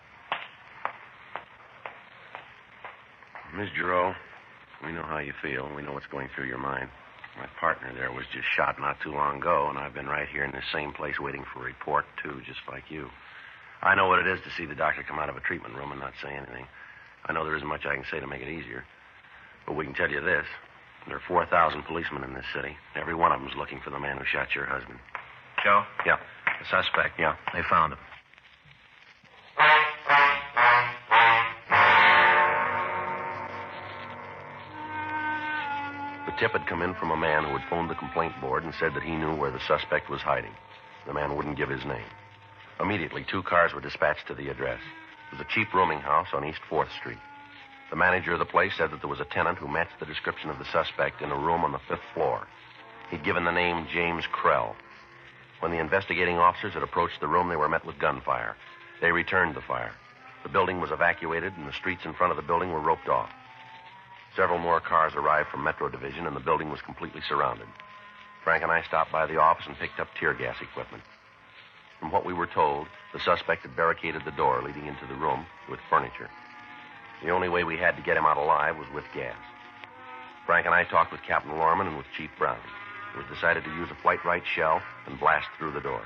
Miss Giroux, we know how you feel. We know what's going through your mind. My partner there was just shot not too long ago, and I've been right here in this same place waiting for a report, too, just like you. I know what it is to see the doctor come out of a treatment room and not say anything. I know there isn't much I can say to make it easier. But we can tell you this. There are 4,000 policemen in this city. Every one of them's looking for the man who shot your husband. Joe? Yeah. The suspect? Yeah. They found him. The tip had come in from a man who had phoned the complaint board and said that he knew where the suspect was hiding. The man wouldn't give his name. Immediately, 2 cars were dispatched to the address. It was a cheap rooming house on East 4th Street. The manager of the place said that there was a tenant who matched the description of the suspect in a room on the 5th floor. He'd given the name James Krell. When the investigating officers had approached the room, they were met with gunfire. They returned the fire. The building was evacuated, and the streets in front of the building were roped off. Several more cars arrived from Metro Division, and the building was completely surrounded. Frank and I stopped by the office and picked up tear gas equipment. From what we were told, the suspect had barricaded the door leading into the room with furniture. The only way we had to get him out alive was with gas. Frank and I talked with Captain Lorman and with Chief Brown. It was decided to use a flight-right shell and blast through the door.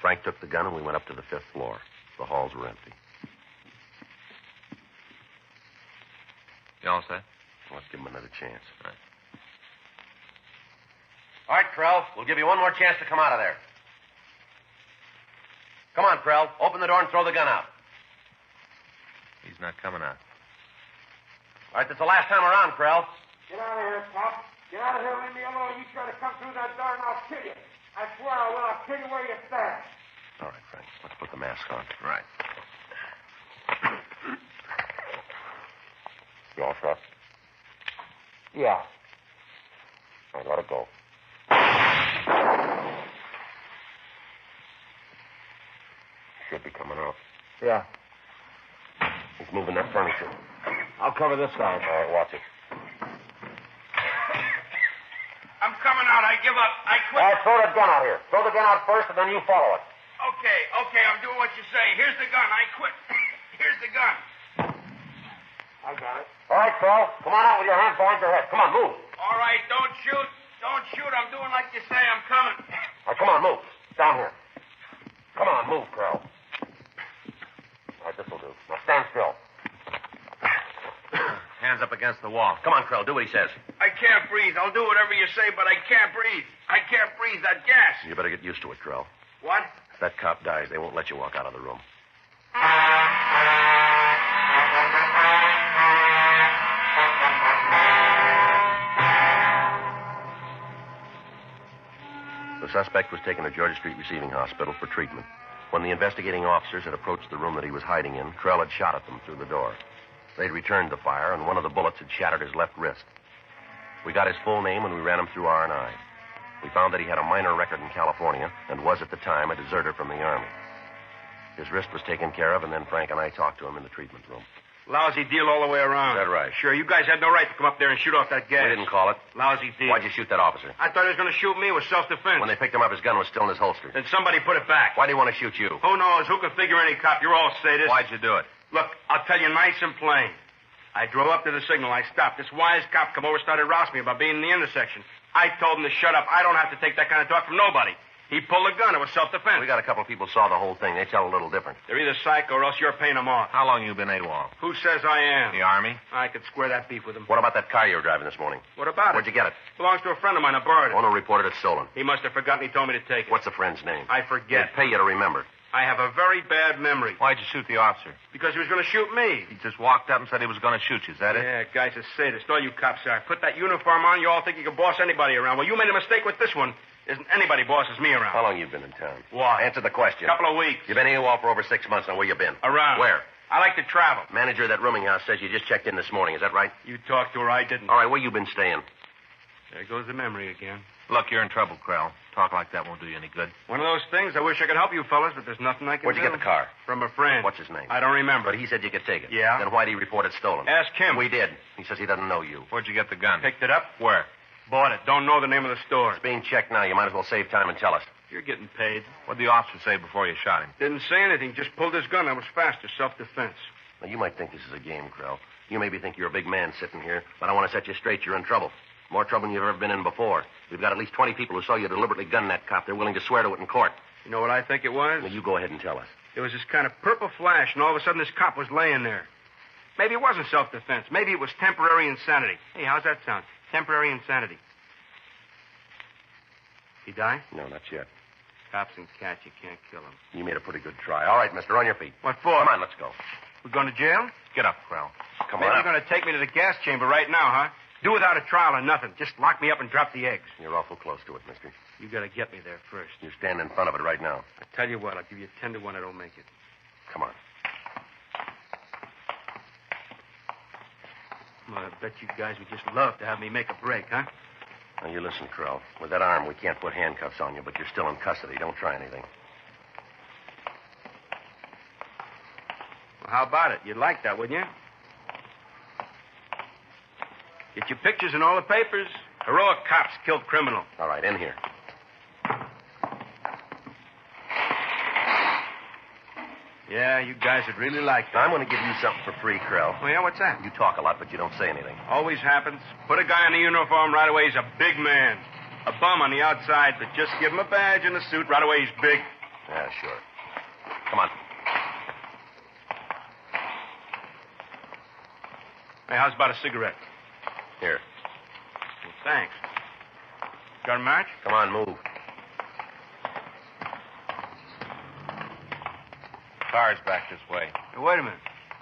Frank took the gun and we went up to the 5th floor. The halls were empty. You all set? Let's give him another chance. All right. All right, Krell. We'll give you one more chance to come out of there. Come on, Krell. Open the door and throw the gun out. He's not coming out. All right, that's the last time around, Krell. Get out of here, Pop. Get out of here. Leave me alone. You try to come through that door and I'll kill you. I swear I will. I'll kill you where you stand. All right, Frank. Let's put the mask on. Right. You all set? Yeah. All right, let it go. Should be coming out. Yeah. He's moving that furniture. I'll cover this side. All right, watch it. I'm coming out. I give up. I quit. All right, throw that gun out here. Throw the gun out first, and then you follow it. Okay. I'm doing what you say. Here's the gun. I quit. Here's the gun. I got it. All right, Krell. Come on out with your hands behind your head. Come on, move. All right, don't shoot. Don't shoot. I'm doing like you say. I'm coming. All right, come on, move. Down here. Come on, move, Krell. All right, this'll do. Now stand still. Hands up against the wall. Come on, Krell. Do what he says. I can't breathe. I'll do whatever you say, but I can't breathe. I can't breathe. That gas. You better get used to it, Krell. What? If that cop dies, they won't let you walk out of the room. The suspect was taken to Georgia Street Receiving Hospital for treatment. When the investigating officers had approached the room that he was hiding in, Krell had shot at them through the door. They'd returned the fire, and one of the bullets had shattered his left wrist. We got his full name, and we ran him through R&I. We found that he had a minor record in California and was at the time a deserter from the Army. His wrist was taken care of, and then Frank and I talked to him in the treatment room. Lousy deal all the way around. Is that right? Sure, you guys had no right to come up there and shoot off that gas. We didn't call it. Lousy deal. Why'd you shoot that officer? I thought he was going to shoot me with self-defense. When they picked him up, his gun was still in his holster. Then somebody put it back. Why'd he want to shoot you? Who knows? Who can figure any cop? You're all sadists. Why'd you do it? Look, I'll tell you nice and plain. I drove up to the signal. I stopped. This wise cop come over, started rousing me about being in the intersection. I told him to shut up. I don't have to take that kind of talk from nobody. He pulled a gun. It was self-defense. We got a couple of people saw the whole thing. They tell a little different. They're either psycho or else you're paying them off. How long you been AWOL? Who says I am? The Army? I could square that beef with him. What about that car you were driving this morning? What about Where'd you get it? Belongs to a friend of mine. I borrowed it. Owner reported it stolen. He must have forgotten. He told me to take it. What's the friend's name? I forget. They'd pay you to remember. I have a very bad memory. Why'd you shoot the officer? Because he was going to shoot me. He just walked up and said he was going to shoot you. Is that it? Yeah, guy's a sadist. All you cops are. Put that uniform on, you all think you can boss anybody around. Well, you made a mistake with this one. Isn't anybody bosses me around. How long you been in town? What? Answer the question. Couple of weeks. You've been AWOL for over 6 months. Now, where you been? Around. Where? I like to travel. Manager of that rooming house says you just checked in this morning. Is that right? You talked to her. I didn't. All right, where you been staying? There goes the memory again. Look, you're in trouble, Krell. Talk like that won't do you any good. One of those things. I wish I could help you fellas, but there's nothing I can Where'd do. you get the car? From a friend. What's his name? I don't remember. But he said you could take it. Yeah? Then why'd he report it stolen? Ask him. We did. He says he doesn't know you. Where'd you get the gun? Picked it up. Where? Bought it. Don't know the name of the store. It's being checked now. You might as well save time and tell us. You're getting paid. What'd the officer say before you shot him? Didn't say anything. Just pulled his gun. I was faster. Self-defense. Now, you might think this is a game, Krell. You maybe think you're a big man sitting here, but I want to set you straight. You're in trouble. More trouble than you've ever been in before. We've got at least 20 people who saw you deliberately gun that cop. They're willing to swear to it in court. You know what I think it was? Well, you go ahead and tell us. There was this kind of purple flash, and all of a sudden this cop was laying there. Maybe it wasn't self-defense. Maybe it was temporary insanity. Hey, how's that sound? Temporary insanity. He die? No, not yet. Cops and cats, you can't kill them. You made a pretty good try. All right, mister, on your feet. What for? Come on, let's go. We're going to jail? Get up, Krell. Come Maybe on. you're going to take me to the gas chamber right now, huh? Do without a trial or nothing. Just lock me up and drop the eggs. You're awful close to it, mister. You got to get me there first. You stand in front of it right now. I tell you what, I'll give you 10 to 1 I don't make it. Come on. Well, I bet you guys would just love to have me make a break, huh? Now, you listen, Krell. With that arm, we can't put handcuffs on you, but you're still in custody. Don't try anything. Well, how about it? You'd like that, wouldn't you? Get your pictures in all the papers. Heroic cops killed criminal. All right, in here. Yeah, you guys would really like that. I'm going to give you something for free, Krell. Oh, yeah? What's that? You talk a lot, but you don't say anything. Always happens. Put a guy in a uniform, right away he's a big man. A bum on the outside, but just give him a badge and a suit, right away he's big. Yeah, sure. Come on. Hey, how's about a cigarette? Here. Well, thanks. Got a match? Come on, move. Car's back this way. Hey, wait a minute.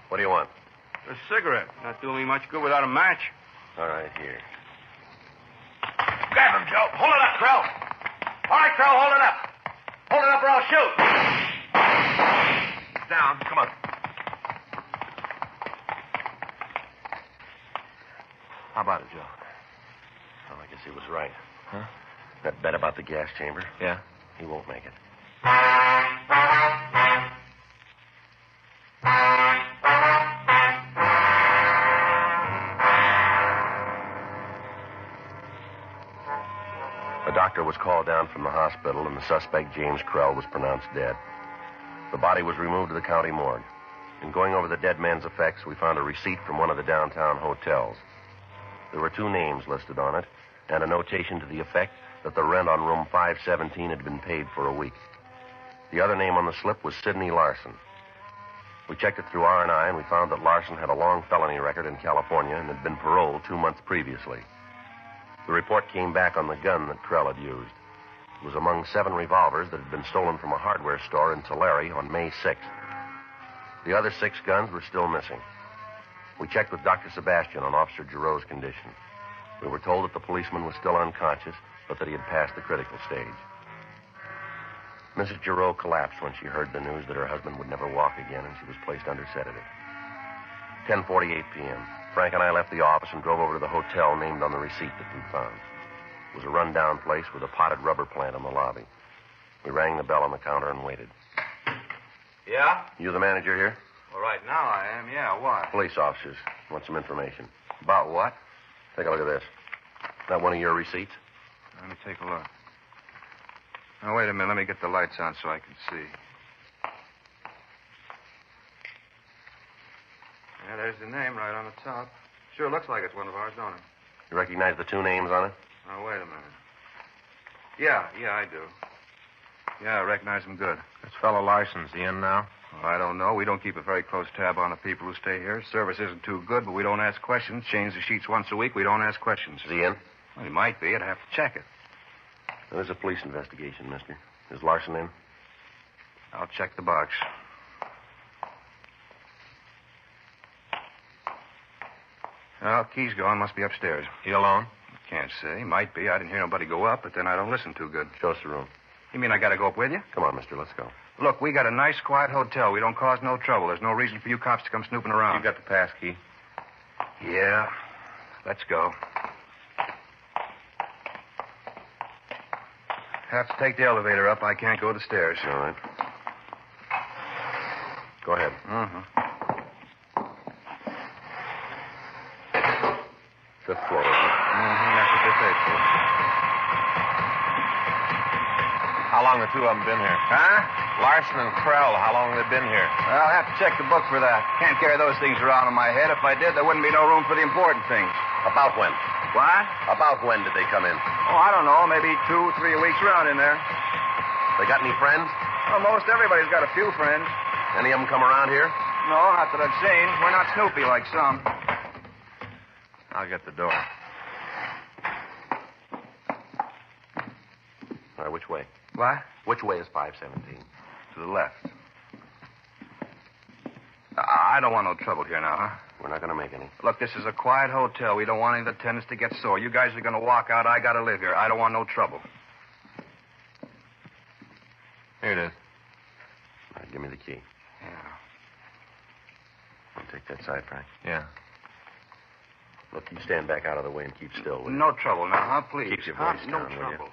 What do you want? A cigarette. Not doing me much good without a match. All right, here. Grab him, Joe. Hold it up, Krell. All right, Krell, hold it up. Hold it up or I'll shoot. Down. Come on. How about it, Joe? Well, I guess he was right. Huh? That bet about the gas chamber, Yeah? he won't make it. A doctor was called down from the hospital, and the suspect, James Krell, was pronounced dead. The body was removed to the county morgue. In going over the dead man's effects, we found a receipt from one of the downtown hotels. There were 2 names listed on it, and a notation to the effect that the rent on room 517 had been paid for a week. The other name on the slip was Sidney Larson. We checked it through R&I, and we found that Larson had a long felony record in California and had been paroled 2 months previously. The report came back on the gun that Krell had used. It was among 7 revolvers that had been stolen from a hardware store in Tulare on May 6th. The other 6 guns were still missing. We checked with Dr. Sebastian on Officer Giroux's condition. We were told that the policeman was still unconscious, but that he had passed the critical stage. Mrs. Giroux collapsed when she heard the news that her husband would never walk again, and she was placed under sedative. 10:48 p.m. Frank and I left the office and drove over to the hotel named on the receipt that we found. It was a run-down place with a potted rubber plant in the lobby. We rang the bell on the counter and waited. Yeah? You the manager here? Well, right now I am, yeah. Why? Police officers. Want some information. About what? Take a look at this. That one of your receipts? Let me take a look. Now, wait a minute. Let me get the lights on so I can see. Yeah, there's the name right on the top. Sure looks like it's one of ours, don't it? You recognize the two names on it? Now, wait a minute. Yeah, I do. Yeah, I recognize him good. This fellow Larson's he in now? Well, I don't know. We don't keep a very close tab on the people who stay here. Service isn't too good, but we don't ask questions. Change the sheets once a week. We don't ask questions. Is he in? Well, he might be. I'd have to check it. There's a police investigation, mister. Is Larson in? I'll check the box. Well, key's gone. Must be upstairs. He alone? Can't say. Might be. I didn't hear nobody go up, but then I don't listen too good. Show us the room. You mean I gotta go up with you? Come on, mister. Let's go. Look, we got a nice, quiet hotel. We don't cause no trouble. There's no reason for you cops to come snooping around. You got the pass key? Yeah. Let's go. Have to take the elevator up. I can't go the stairs. All right. Go ahead. Mm-hmm. Fifth floor. Isn't it? That's what they say, too. How long the two of them been here? Huh? Larson and Krell, how long they been here? Well, I'll have to check the book for that. Can't carry those things around in my head. If I did, there wouldn't be no room for the important things. About when? What? About when did they come in? Oh, I don't know. Maybe 2, 3 weeks around in there. They got any friends? Well, most everybody's got a few friends. Any of them come around here? No, not that I've seen. We're not Snoopy like some. I'll get the door. All right, which way? What? Which way is 517? To the left. I don't want no trouble here now, huh? We're not going to make any. Look, this is a quiet hotel. We don't want any of the tenants to get sore. You guys are going to walk out. I got to live here. I don't want no trouble. Here it is. All right, give me the key. Yeah. I'll take that side, Frank. Yeah. Look, you stand back out of the way and keep still. Will you? No trouble now, huh? Please. Keep your voice No down, will you? trouble.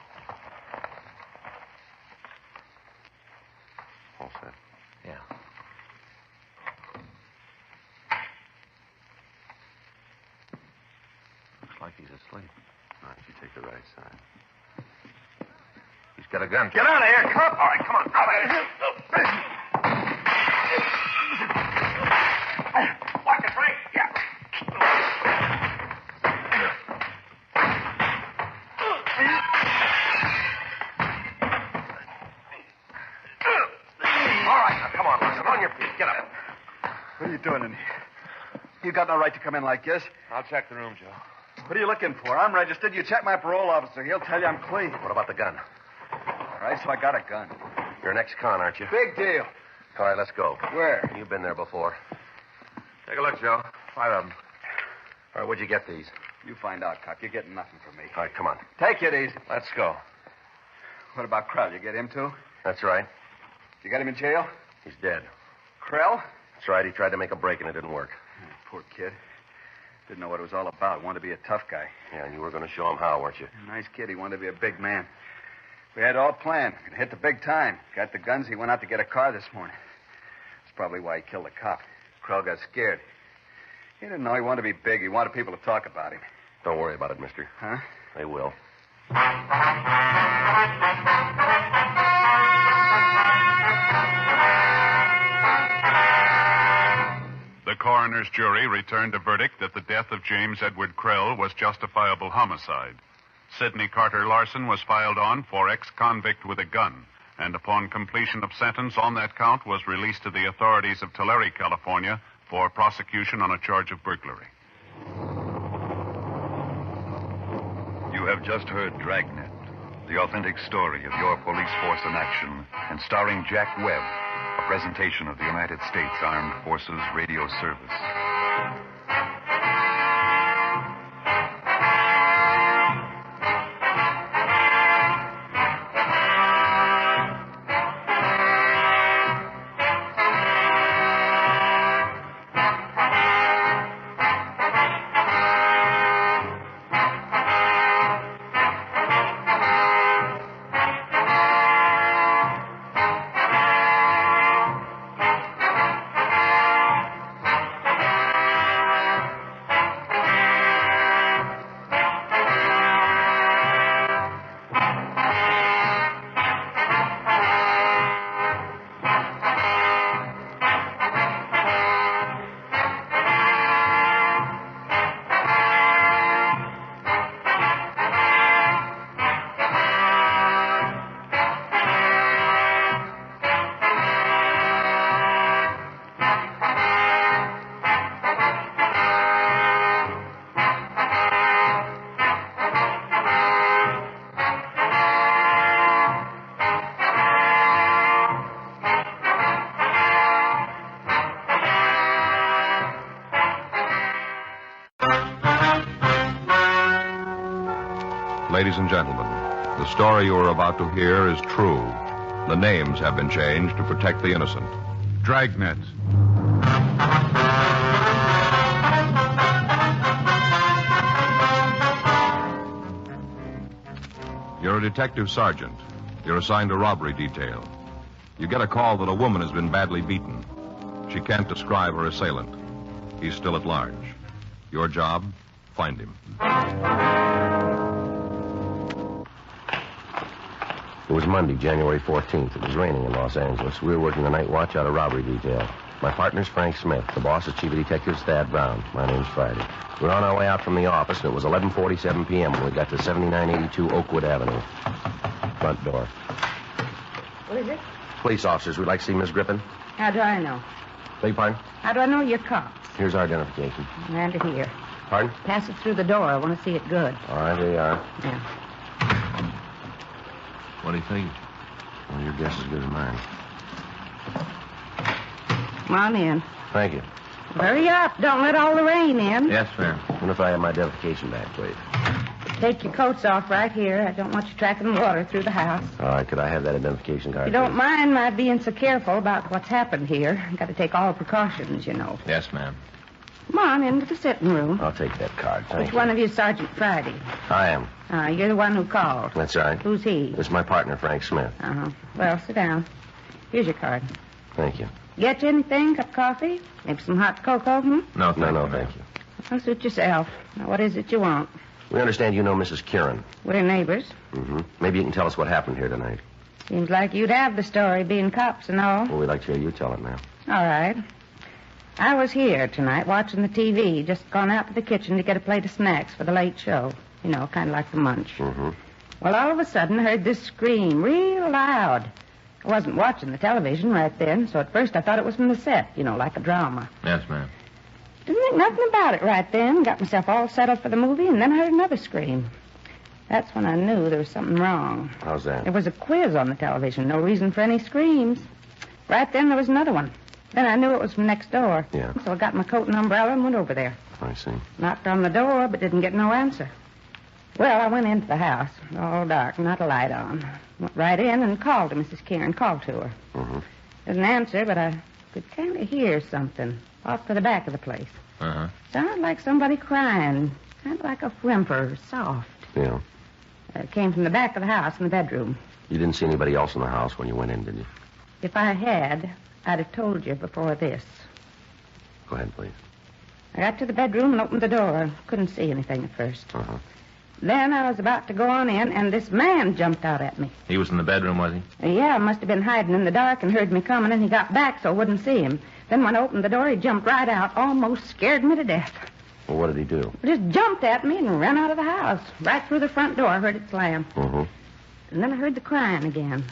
All set. Yeah. Looks like he's asleep. All right, you take the right side. He's got a gun. Get out of here. Come on. All right, come on. Out of here. Watch it, Frank. Yeah. All right, now, come on, Larson. On your feet. Get up. What are you doing in here? You got no right to come in like this. I'll check the room, Joe. What are you looking for? I'm registered. You check my parole officer. He'll tell you I'm clean. What about the gun? All right, so I got a gun. You're an ex-con, aren't you? Big deal. All right, let's go. Where? You've been there before. Take a look, Joe. 5 of them. All right, where'd you get these? You find out, cop. You're getting nothing from me. All right, come on. Take it easy. Let's go. What about Krell? You get him, too? That's right. You got him in jail? He's dead. Krell? That's right. He tried to make a break and it didn't work. Poor kid. Didn't know what it was all about. Wanted to be a tough guy. Yeah, and you were going to show him how, weren't you? Nice kid. He wanted to be a big man. We had it all planned. Gonna hit the big time. Got the guns. He went out to get a car this morning. That's probably why he killed the cop. Krell got scared. He didn't know he wanted to be big. He wanted people to talk about him. Don't worry about it, mister. Huh? They will. The coroner's jury returned a verdict that the death of James Edward Krell was justifiable homicide. Sidney Carter Larson was filed on for ex-convict with a gun, and upon completion of sentence on that count was released to the authorities of Tulare, California, for prosecution on a charge of burglary. You have just heard Dragnet, the authentic story of your police force in action, and starring Jack Webb, a presentation of the United States Armed Forces Radio Service. ladies and gentlemen, the story you are about to hear is true. The names have been changed to protect the innocent. Dragnet. You're a detective sergeant. You're assigned to robbery detail. You get a call that a woman has been badly beaten. She can't describe her assailant. He's still at large. Your job, find him. It was Monday, January 14th. It was raining in Los Angeles. We were working the night watch out of robbery detail. My partner's Frank Smith. The boss is Chief of Detectives Thad Brown. My name's Friday. We were on our way out from the office, and it was 11:47 p.m. when we got to 7982 Oakwood Avenue. Front door. What is it? Police officers. We'd like to see Miss Griffin. How do I know? Beg your pardon? How do I know you're cops? Here's our identification. Hand it here. Pardon? Pass it through the door. I want to see it good. All right, here you are. Yeah. What do you think? Well, your guess is as good as mine. Come on in. Thank you. Hurry up. Don't let all the rain in. Yes, ma'am. And if I have my identification back, please. Take your coats off right here. I don't want you tracking water through the house. All right, could I have that identification card? If you don't please? mind my being so careful about what's happened here. Got to take all precautions, you know. Yes, ma'am. Come on into the sitting room. I'll take that card. Thank Which you. one of you is Sergeant Friday? I am. You're the one who called. That's right. Who's he? This is my partner, Frank Smith. Uh-huh. Well, sit down. Here's your card. Thank you. Get you anything? Cup of coffee? Maybe some hot cocoa? No, thank you. Well, suit yourself. Now, what is it you want? We understand you know Mrs. Kieran. We're neighbors. Mm-hmm. Maybe you can tell us what happened here tonight. Seems like you'd have the story, being cops and all. Well, we'd like to hear you tell it now. All right. I was here tonight watching the TV, just gone out to the kitchen to get a plate of snacks for the late show. You know, kind of like the munch. Mm-hmm. Well, all of a sudden, I heard this scream real loud. I wasn't watching the television right then, so at first I thought it was from the set, you know, like a drama. Yes, ma'am. Didn't think nothing about it right then. Got myself all settled for the movie, and then I heard another scream. That's when I knew there was something wrong. How's that? There was a quiz on the television. No reason for any screams. Right then, there was another one. Then I knew it was from next door. Yeah. So I got my coat and umbrella and went over there. I see. Knocked on the door, but didn't get no answer. Well, I went into the house. All dark, not a light on. Went right in and called to Mrs. Kieran. Called to her. Mm-hmm. Didn't answer, but I could kind of hear something off to the back of the place. Uh-huh. Sounded like somebody crying. Kind of like a whimper, soft. Yeah. It came from the back of the house in the bedroom. You didn't see anybody else in the house when you went in, did you? If I had, I'd have told you before this. Go ahead, please. I got to the bedroom and opened the door. Couldn't see anything at first. Uh-huh. Then I was about to go on in, and this man jumped out at me. He was in the bedroom, was he? Yeah, must have been hiding in the dark and heard me coming, and he got back so I wouldn't see him. Then when I opened the door, he jumped right out, almost scared me to death. Well, what did he do? He just jumped at me and ran out of the house. Right through the front door, I heard it slam. Mm-hmm. And then I heard the crying again.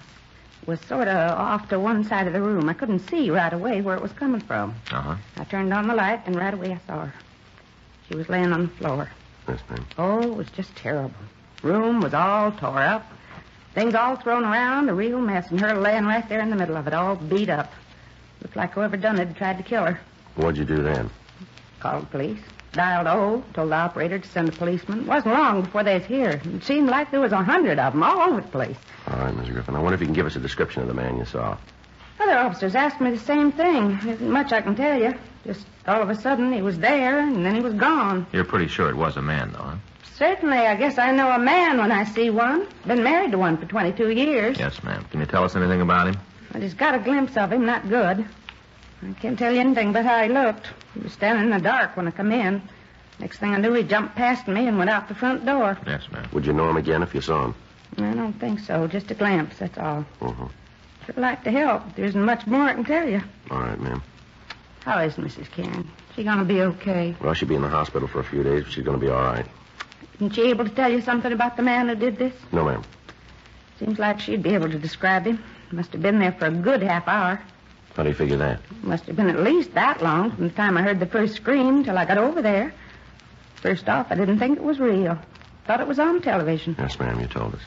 It was sort of off to one side of the room. I couldn't see right away where it was coming from. Uh-huh. I turned on the light, and right away I saw her. She was laying on the floor. Yes, ma'am. Oh, it was just terrible. Room was all tore up. Things all thrown around, a real mess, and her laying right there in the middle of it, all beat up. Looked like whoever done it had tried to kill her. What'd you do then? Called the police. Dialed O, told the operator to send a policeman. Wasn't long before they was here. It seemed like there was 100 of them all over the place. All right, Mrs. Griffin. I wonder if you can give us a description of the man you saw. Other officers asked me the same thing. There isn't much I can tell you. Just all of a sudden he was there, and then he was gone. You're pretty sure it was a man, though, huh? Certainly, I guess I know a man when I see one. Been married to one for 22 years. Yes, ma'am. Can you tell us anything about him? I just got a glimpse of him, not good. I can't tell you anything but how he looked. He was standing in the dark when I come in. Next thing I knew, he jumped past me and went out the front door. Yes, ma'am. Would you know him again if you saw him? I don't think so. Just a glimpse, that's all. Mm-hmm. Sure like to help. There isn't much more I can tell you. All right, ma'am. How is Mrs. Kieran? She gonna be okay? Well, she'll be in the hospital for a few days, but she's going to be all right. Isn't she able to tell you something about the man who did this? No, ma'am. Seems like she'd be able to describe him. Must have been there for a good half hour. How do you figure that? Must have been at least that long from the time I heard the first scream till I got over there. First off, I didn't think it was real. Thought it was on television. Yes, ma'am, you told us.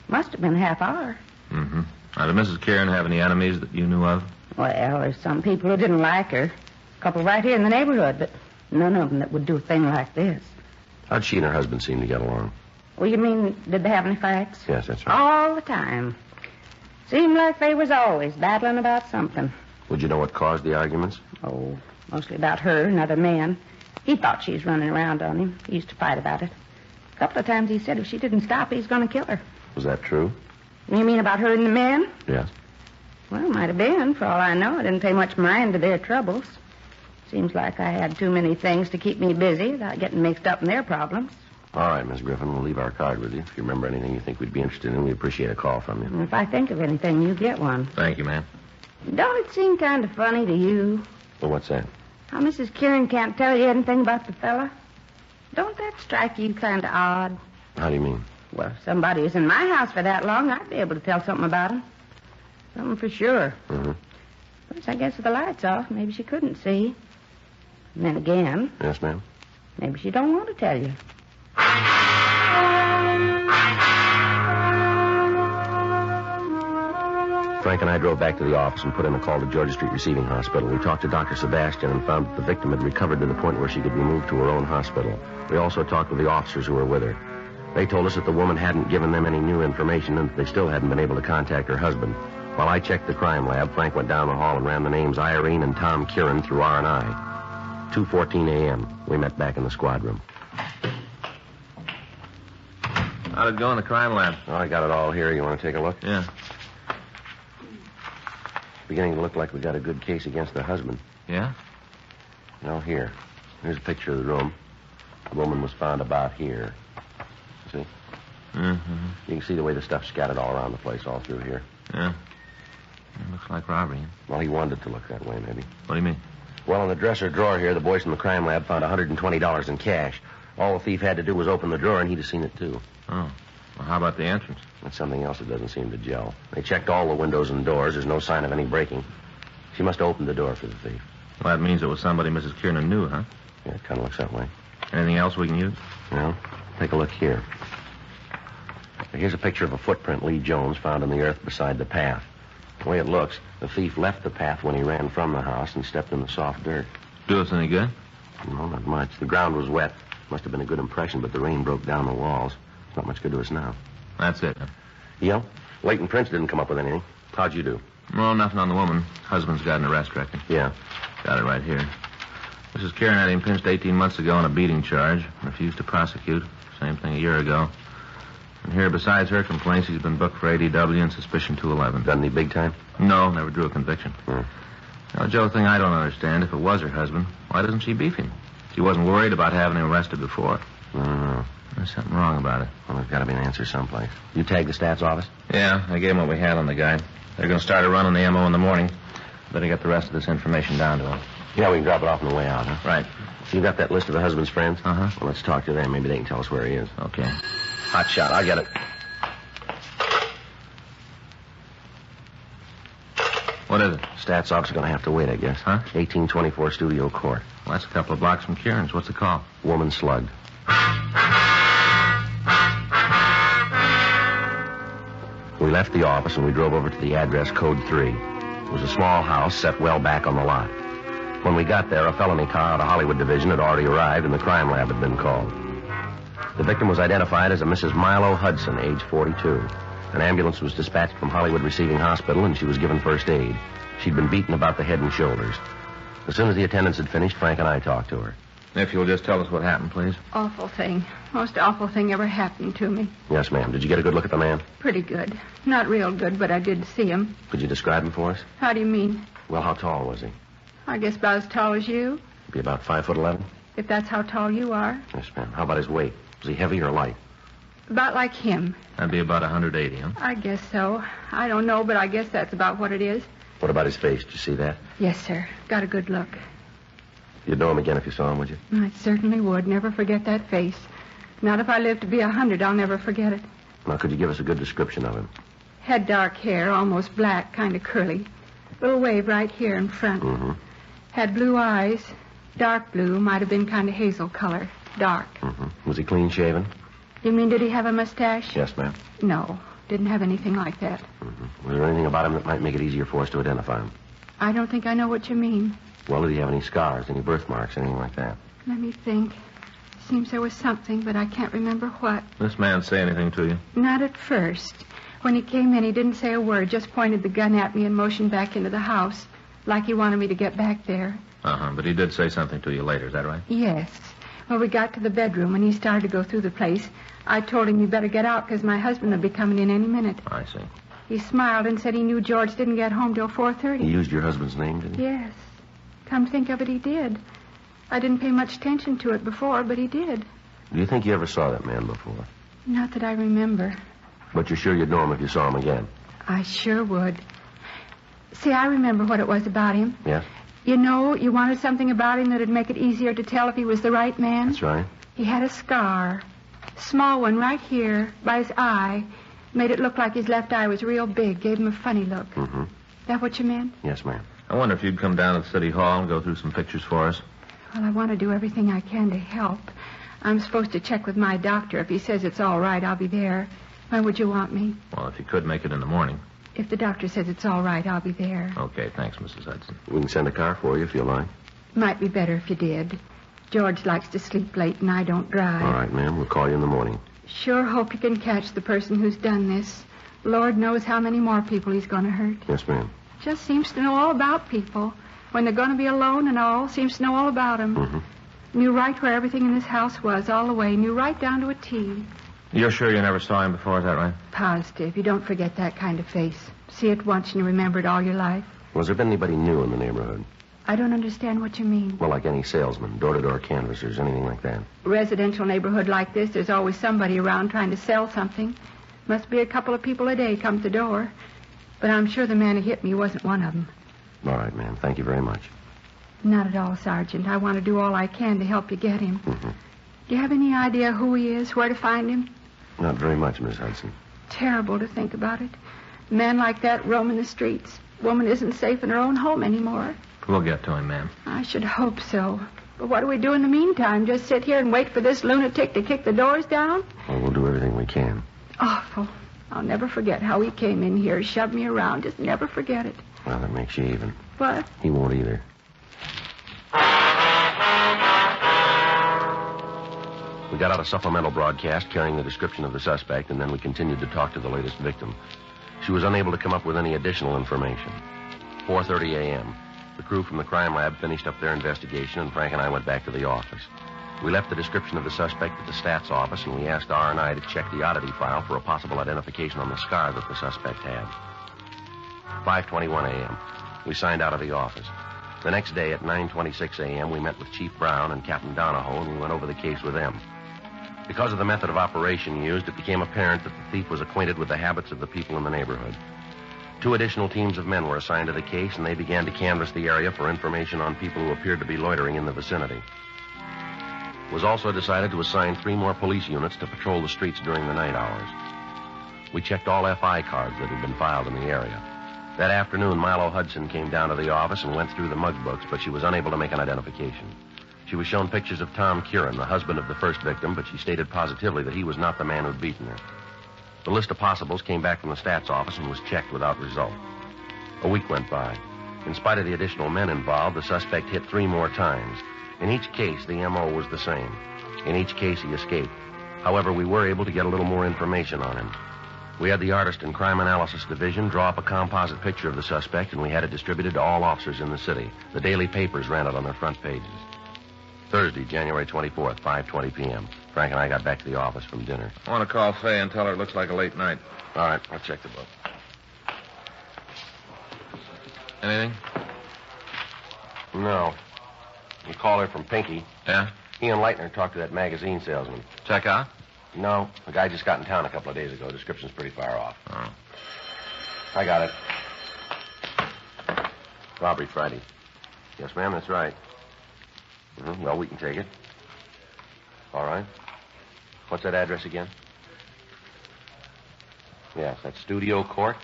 Must have been a half hour. Mm-hmm. Now, did Mrs. Kieran have any enemies that you knew of? Well, there's some people who didn't like her. A couple right here in the neighborhood, but none of them that would do a thing like this. How'd she and her husband seem to get along? Well, you mean, did they have any fights? Yes, that's right. All the time. Seemed like they was always battling about something. Would you know what caused the arguments? Oh, mostly about her and other men. He thought she was running around on him. He used to fight about it. A couple of times he said if she didn't stop, he's going to kill her. Was that true? You mean about her and the men? Yes. Well, might have been. For all I know, I didn't pay much mind to their troubles. Seems like I had too many things to keep me busy without getting mixed up in their problems. All right, Miss Griffin, we'll leave our card with you. If you remember anything you think we'd be interested in, we'd appreciate a call from you. And if I think of anything, you get one. Thank you, ma'am. Don't it seem kind of funny to you Well, what's that? how Mrs. Kieran can't tell you anything about the fella? Don't that strike you kind of odd? How do you mean? Well, if somebody was in my house for that long, I'd be able to tell something about him. Something for sure. Mm-hmm. Which I guess with the lights off, maybe she couldn't see. And then again, Yes, ma'am? maybe she don't want to tell you. Frank and I drove back to the office and put in a call to Georgia Street Receiving Hospital. We talked to Dr. Sebastian and found that the victim had recovered to the point where she could be moved to her own hospital. We also talked with the officers who were with her. They told us that the woman hadn't given them any new information and that they still hadn't been able to contact her husband. While I checked the crime lab, Frank went down the hall and ran the names Irene and Tom Kieran through R&I. 2:14 a.m. We met back in the squad room. How'd it go in the crime lab? Oh, I got it all here. You want to take a look? Yeah. Beginning to look like we got a good case against the husband. Yeah? No, here. Here's a picture of the room. The woman was found about here. See? Mm-hmm. You can see the way the stuff's scattered all around the place, all through here. Yeah. It looks like robbery. Well, he wanted it to look that way, maybe. What do you mean? Well, in the dresser drawer here, the boys from the crime lab found $120 in cash. All the thief had to do was open the drawer, and he'd have seen it, too. Oh. Well, how about the entrance? That's something else that doesn't seem to gel. They checked all the windows and doors. There's no sign of any breaking. She must have opened the door for the thief. Well, that means it was somebody Mrs. Kiernan knew, huh? Yeah, it kind of looks that way. Anything else we can use? Well, take a look here. Here's a picture of a footprint Lee Jones found in the earth beside the path. The way it looks, the thief left the path when he ran from the house and stepped in the soft dirt. Do us any good? No, not much. The ground was wet. Must have been a good impression, but the rain broke down the walls. It's not much good to us now. That's it, huh? Yeah? Leighton Prince didn't come up with anything. How'd you do? No, nothing on the woman. Husband's got an arrest record. Yeah. Got it right here. Mrs. Kieran had him pinched 18 months ago on a beating charge. Refused to prosecute. Same thing a year ago. And here, besides her complaints, he's been booked for ADW and suspicion 211. Done any big time? No, never drew a conviction. Hmm. Now, Joe, thing I don't understand, if it was her husband, why doesn't she beef him? She wasn't worried about having him arrested before. I don't know. There's something wrong about it. Well, there's got to be an answer someplace. You tagged the stats office? Yeah, I gave him what we had on the guy. They're going to start a run on the MO in the morning. Better get the rest of this information down to him. Yeah, we can drop it off on the way out, huh? Right. You got that list of the husband's friends? Uh-huh. Well, let's talk to them. Maybe they can tell us where he is. Okay. Hot shot. I'll get it. What is it? Stats office are going to have to wait, I guess. Huh? 1824 Studio Court. Well, that's a couple of blocks from Kieran's. What's the call? Woman slugged. We left the office and we drove over to the address code 3. It was a small house set well back on the lot. When we got there, a felony car out of Hollywood Division had already arrived and the crime lab had been called. The victim was identified as a Mrs. Milo Hudson, age 42. An ambulance was dispatched from Hollywood Receiving Hospital and she was given first aid. She'd been beaten about the head and shoulders. As soon as the attendants had finished, Frank and I talked to her. If you'll just tell us what happened, please. Awful thing. Most awful thing ever happened to me. Yes, ma'am. Did you get a good look at the man? Pretty good. Not real good, but I did see him. Could you describe him for us? How do you mean? Well, how tall was he? I guess about as tall as you, Be about 5'11"? if that's how tall you are. Yes, ma'am. How about his weight? Was he heavy or light? About like him. That'd be about 180, huh? I guess so. I don't know, but I guess that's about what it is. What about his face? Did you see that? Yes, sir. Got a good look. You'd know him again if you saw him, would you? I certainly would. Never forget that face. Not if I live to be 100, I'll never forget it. Now, could you give us a good description of him? Had dark hair, almost black, kind of curly. Little wave right here in front. Mm-hmm. Had blue eyes. Dark blue, might have been kind of hazel color. Dark. Mm-hmm. Was he clean shaven? You mean, did he have a mustache? Yes, ma'am. No, didn't have anything like that. Mm-hmm. Was there anything about him that might make it easier for us to identify him? I don't think I know what you mean. Well, did he have any scars, any birthmarks, anything like that? Let me think. Seems there was something, but I can't remember what. This man say anything to you? Not at first. When he came in, he didn't say a word, just pointed the gun at me and motioned back into the house, like he wanted me to get back there. Uh-huh, but he did say something to you later, is that right? Yes. Well, we got to the bedroom, and he started to go through the place. I told him, you better get out, because my husband will be coming in any minute. I see. He smiled and said he knew George didn't get home till 4:30. He used your husband's name, didn't he? Yes. Come to think of it, he did. I didn't pay much attention to it before, but he did. Do you think you ever saw that man before? Not that I remember. But you're sure you'd know him if you saw him again? I sure would. See, I remember what it was about him. Yes? You know, you wanted something about him that'd make it easier to tell if he was the right man. That's right. He had a scar. Small one right here by his eye. Made it look like his left eye was real big. Gave him a funny look. Mm-hmm. That what you meant? Yes, ma'am. I wonder if you'd come down to the city hall and go through some pictures for us. Well, I want to do everything I can to help. I'm supposed to check with my doctor. If he says it's all right, I'll be there. When would you want me? Well, if you could make it in the morning. If the doctor says it's all right, I'll be there. Okay, thanks, Mrs. Hudson. We can send a car for you if you like. Might be better if you did. George likes to sleep late, and I don't drive. All right, ma'am. We'll call you in the morning. Sure hope you can catch the person who's done this. Lord knows how many more people he's going to hurt. Yes, ma'am. Just seems to know all about people. When they're going to be alone and all, seems to know all about them. Mm-hmm. Knew right where everything in this house was, all the way. Knew right down to a T. You're sure you never saw him before, is that right? Positive. You don't forget that kind of face. See it once and you remember it all your life. Was there been anybody new in the neighborhood? I don't understand what you mean. Well, like any salesman, door-to-door canvassers, anything like that. Residential neighborhood like this, there's always somebody around trying to sell something. Must be a couple of people a day come to the door. But I'm sure the man who hit me wasn't one of them. All right, ma'am. Thank you very much. Not at all, Sergeant. I want to do all I can to help you get him. Mm-hmm. Do you have any idea who he is, where to find him? Not very much, Miss Hudson. Terrible to think about it. A man like that roaming the streets. Woman isn't safe in her own home anymore. We'll get to him, ma'am. I should hope so. But what do we do in the meantime? Just sit here and wait for this lunatic to kick the doors down? Well, we'll do everything we can. Awful. I'll never forget how he came in here, shoved me around. Just never forget it. Well, that makes you even. What? He won't either. We got out a supplemental broadcast carrying the description of the suspect, and then we continued to talk to the latest victim. She was unable to come up with any additional information. 4:30 a.m. The crew from the crime lab finished up their investigation, and Frank and I went back to the office. We left the description of the suspect at the stats office, and we asked R&I to check the oddity file for a possible identification on the scar that the suspect had. 5:21 a.m. We signed out of the office. The next day at 9:26 a.m., we met with Chief Brown and Captain Donahoe, and we went over the case with them. Because of the method of operation used, it became apparent that the thief was acquainted with the habits of the people in the neighborhood. 2 additional teams of men were assigned to the case, and they began to canvass the area for information on people who appeared to be loitering in the vicinity. It was also decided to assign 3 more police units to patrol the streets during the night hours. We checked all FI cards that had been filed in the area. That afternoon, Milo Hudson came down to the office and went through the mug books, but she was unable to make an identification. She was shown pictures of Tom Kieran, the husband of the first victim, but she stated positively that he was not the man who'd beaten her. The list of possibles came back from the stats office and was checked without result. A week went by. In spite of the additional men involved, the suspect hit 3 more times. In each case, the M.O. was the same. In each case, he escaped. However, we were able to get a little more information on him. We had the Artist and Crime Analysis Division draw up a composite picture of the suspect, and we had it distributed to all officers in the city. The daily papers ran it on their front pages. Thursday, January 24th, 5:20 p.m. Frank and I got back to the office from dinner. I want to call Fay and tell her it looks like a late night. All right, I'll check the book. Anything? No. You call her from Pinky. Yeah? He and Leitner talked to that magazine salesman. Check out? No. The guy just got in town a couple of days ago. Description's pretty far off. Oh. I got it. Robbery Friday. Yes, ma'am, that's right. Well, we can take it. All right. What's that address again? Yes, that's Studio Court.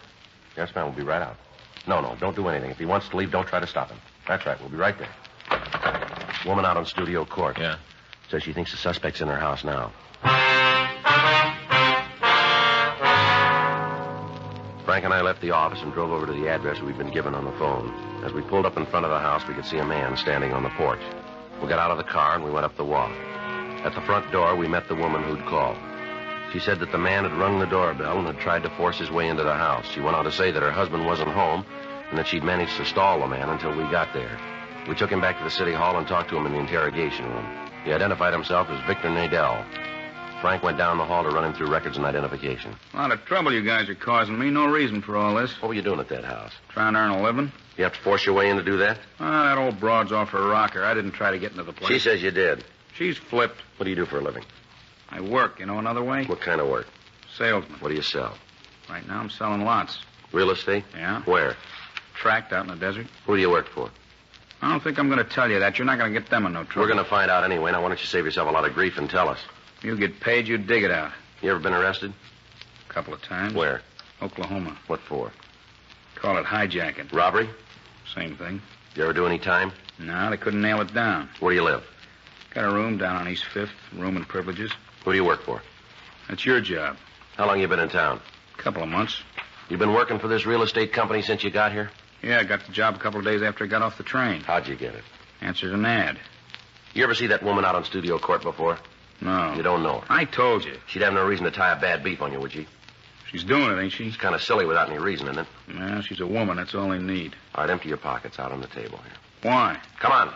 Yes, ma'am, we'll be right out. No, don't do anything. If he wants to leave, don't try to stop him. That's right, we'll be right there. Woman out on Studio Court. Yeah. Says she thinks the suspect's in her house now. Frank and I left the office and drove over to the address we'd been given on the phone. As we pulled up in front of the house, we could see a man standing on the porch. We got out of the car and we went up the walk. At the front door, we met the woman who'd called. She said that the man had rung the doorbell and had tried to force his way into the house. She went on to say that her husband wasn't home and that she'd managed to stall the man until we got there. We took him back to the city hall and talked to him in the interrogation room. He identified himself as Victor Nadell. Frank went down the hall to run him through records and identification. A lot of trouble you guys are causing me. No reason for all this. What were you doing at that house? Trying to earn a living. You have to force your way in to do that? That old broad's off her rocker. I didn't try to get into the place. She says you did. She's flipped. What do you do for a living? I work, another way? What kind of work? Salesman. What do you sell? Right now I'm selling lots. Real estate? Yeah. Where? Tract out in the desert. Who do you work for? I don't think I'm going to tell you that. You're not going to get them in no trouble. We're going to find out anyway. Now, why don't you save yourself a lot of grief and tell us? You get paid, you dig it out. You ever been arrested? A couple of times. Where? Oklahoma. What for? Call it hijacking. Robbery? Same thing. You ever do any time? No, they couldn't nail it down. Where do you live? Got a room down on East 5th, room and privileges. Who do you work for? That's your job. How long you been in town? A couple of months. You been working for this real estate company since you got here? Yeah, I got the job a couple of days after I got off the train. How'd you get it? Answered an ad. You ever see that woman out on Studio Court before? No. You don't know her? I told you. She'd have no reason to tie a bad beef on you, would she? She's doing it, ain't she? It's kind of silly without any reason, isn't it? Yeah, she's a woman. That's all they need. All right, empty your pockets out on the table here. Why? Come on.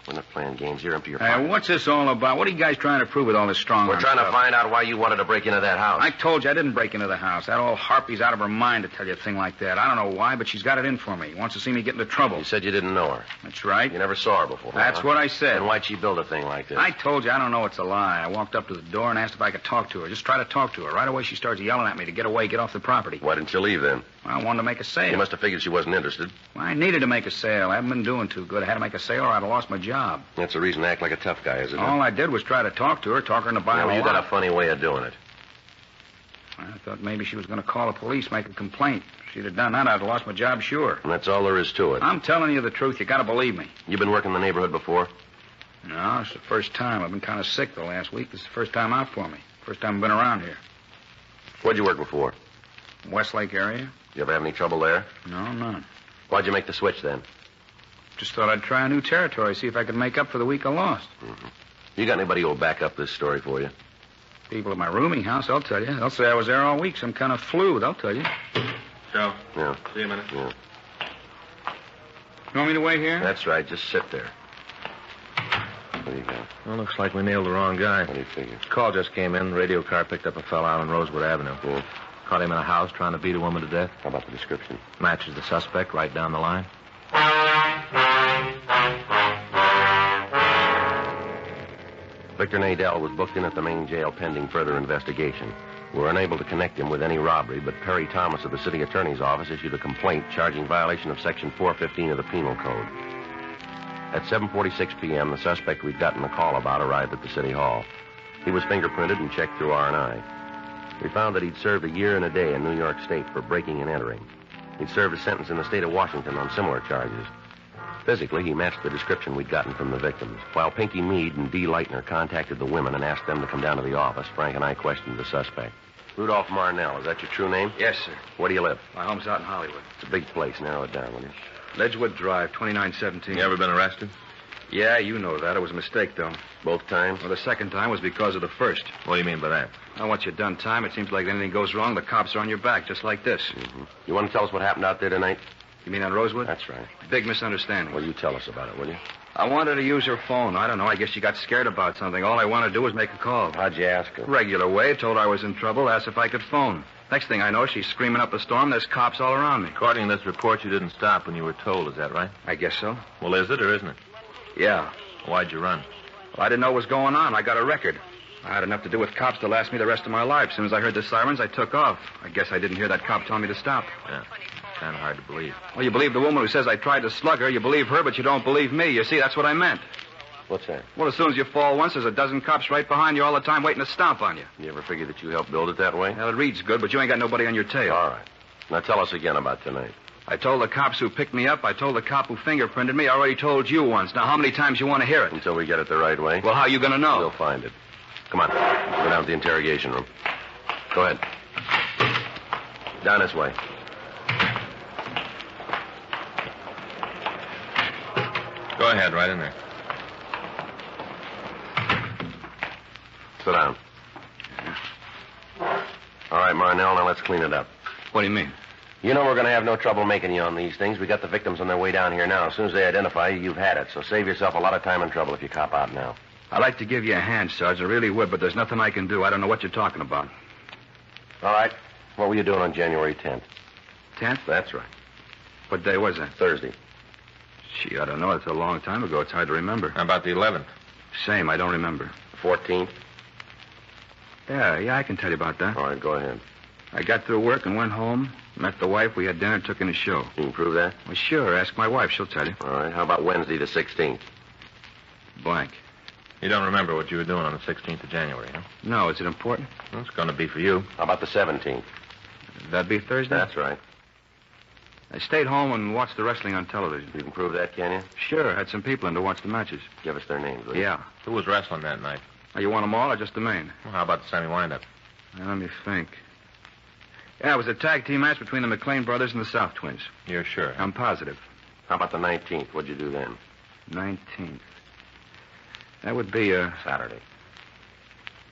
We're not playing games here. Empty your pockets. What's this all about? What are you guys trying to prove with all this strong We're trying to find out why you wanted to break into that house. I told you I didn't break into the house. That old harpy's out of her mind to tell you a thing like that. I don't know why, but she's got it in for me. Wants to see me get into trouble. You said you didn't know her. That's right. You never saw her before. That's what I said. And why'd she build a thing like this? I told you I don't know it's a lie. I walked up to the door and asked if I could talk to her. Just try to talk to her. Right away she starts yelling at me to get away, get off the property. Why didn't you leave then? I wanted to make a sale. You must have figured she wasn't interested. Well, I needed to make a sale. I haven't been doing too good. I had to make a sale or I'd have lost my job. That's the reason to act like a tough guy, isn't it? All I did was try to talk to her, talk her into buying a you lot. got a funny way of doing it. I thought maybe she was going to call the police, make a complaint. If she'd have done that, I'd have lost my job, sure. And that's all there is to it. I'm telling you the truth. You got to believe me. You been working in the neighborhood before? No, it's the first time. I've been kind of sick the last week. This is the first time out for me. First time I've been around here. Where'd you work before? Westlake area. You ever have any trouble there? No, none. Why'd you make the switch then? Just thought I'd try a new territory, see if I could make up for the week I lost. Mm-hmm. You got anybody who'll back up this story for you? People at my rooming house, I'll tell you. They'll say I was there all week, some kind of flu, they'll tell you. Joe? Yeah. See you in a minute. Yeah. You want me to wait here? That's right. Just sit there. What do you got? Well, looks like we nailed the wrong guy. What do you figure? Call just came in. Radio car picked up a fellow out on Rosewood Avenue. Yeah. Caught him in a house trying to beat a woman to death. How about the description? Matches the suspect right down the line. Victor Nadell was booked in at the main jail pending further investigation. We were unable to connect him with any robbery, but Perry Thomas of the city attorney's office issued a complaint charging violation of Section 415 of the Penal Code. At 7:46 p.m., the suspect we'd gotten a call about arrived at the city hall. He was fingerprinted and checked through R&I. We found that he'd served a year and a day in New York State for breaking and entering. He'd served a sentence in the state of Washington on similar charges. Physically, he matched the description we'd gotten from the victims. While Pinky Meade and Dee Leitner contacted the women and asked them to come down to the office, Frank and I questioned the suspect. Rudolph Marnell, is that your true name? Yes, sir. Where do you live? My home's out in Hollywood. It's a big place. Narrow it down, will you? Ledgewood Drive, 2917. You ever been arrested? Yeah, you know that. It was a mistake, though. Both times? Well, the second time was because of the first. What do you mean by that? Now, once you've done time, it seems like anything goes wrong, the cops are on your back, just like this. Mm-hmm. You want to tell us what happened out there tonight? You mean on Rosewood? That's right. Big misunderstanding. Well, you tell us about it, will you? I wanted to use her phone. I don't know. I guess she got scared about something. All I wanted to do was make a call. How'd you ask her? Regular way. Told her I was in trouble. Asked if I could phone. Next thing I know, she's screaming up a storm. There's cops all around me. According to this report, you didn't stop when you were told. Is that right? I guess so. Well, is it or isn't it? Yeah. Why'd you run? Well, I didn't know what was going on. I got a record. I had enough to do with cops to last me the rest of my life. As soon as I heard the sirens, I took off. I guess I didn't hear that cop tell me to stop. Yeah. Kind of hard to believe. Well, you believe the woman who says I tried to slug her. You believe her, but you don't believe me. You see, that's what I meant. What's that? Well, as soon as you fall once, there's a dozen cops right behind you all the time waiting to stomp on you. You ever figure that you helped build it that way? Well, it reads good, but you ain't got nobody on your tail. All right. Now tell us again about tonight. I told the cops who picked me up. I told the cop who fingerprinted me. I already told you once. Now, how many times you want to hear it? Until we get it the right way. Well, how are you going to know? We'll find it. Come on. Go down to the interrogation room. Go ahead. Down this way. Go ahead, right in there. Sit down. All right, Marnell, now let's clean it up. What do you mean? You know we're going to have no trouble making you on these things. We got the victims on their way down here now. As soon as they identify you, you've had it. So save yourself a lot of time and trouble if you cop out now. I'd like to give you a hand, Sarge. I really would, but there's nothing I can do. I don't know what you're talking about. All right. What were you doing on January 10th? 10th? That's right. What day was that? Thursday. Gee, I don't know. It's a long time ago. It's hard to remember. How about the 11th? Same. I don't remember. 14th? Yeah, I can tell you about that. All right, go ahead. I got through work and went home, met the wife, we had dinner, and took in a show. You can prove that? Well, sure. Ask my wife. She'll tell you. All right. How about Wednesday the 16th? Blank. You don't remember what you were doing on the 16th of January, huh? No. Is it important? Well, it's going to be for you. How about the 17th? That'd be Thursday? That's right. I stayed home and watched the wrestling on television. You can prove that, can you? Sure. Had some people in to watch the matches. Give us their names, will you? Yeah. Who was wrestling that night? Oh, you want them all or just the main? Well, how about the semi-windup? Let me think. Yeah, it was a tag team match between the McLean brothers and the South Twins. You're sure? I'm positive. How about the 19th? What'd you do then? 19th. That would be Saturday.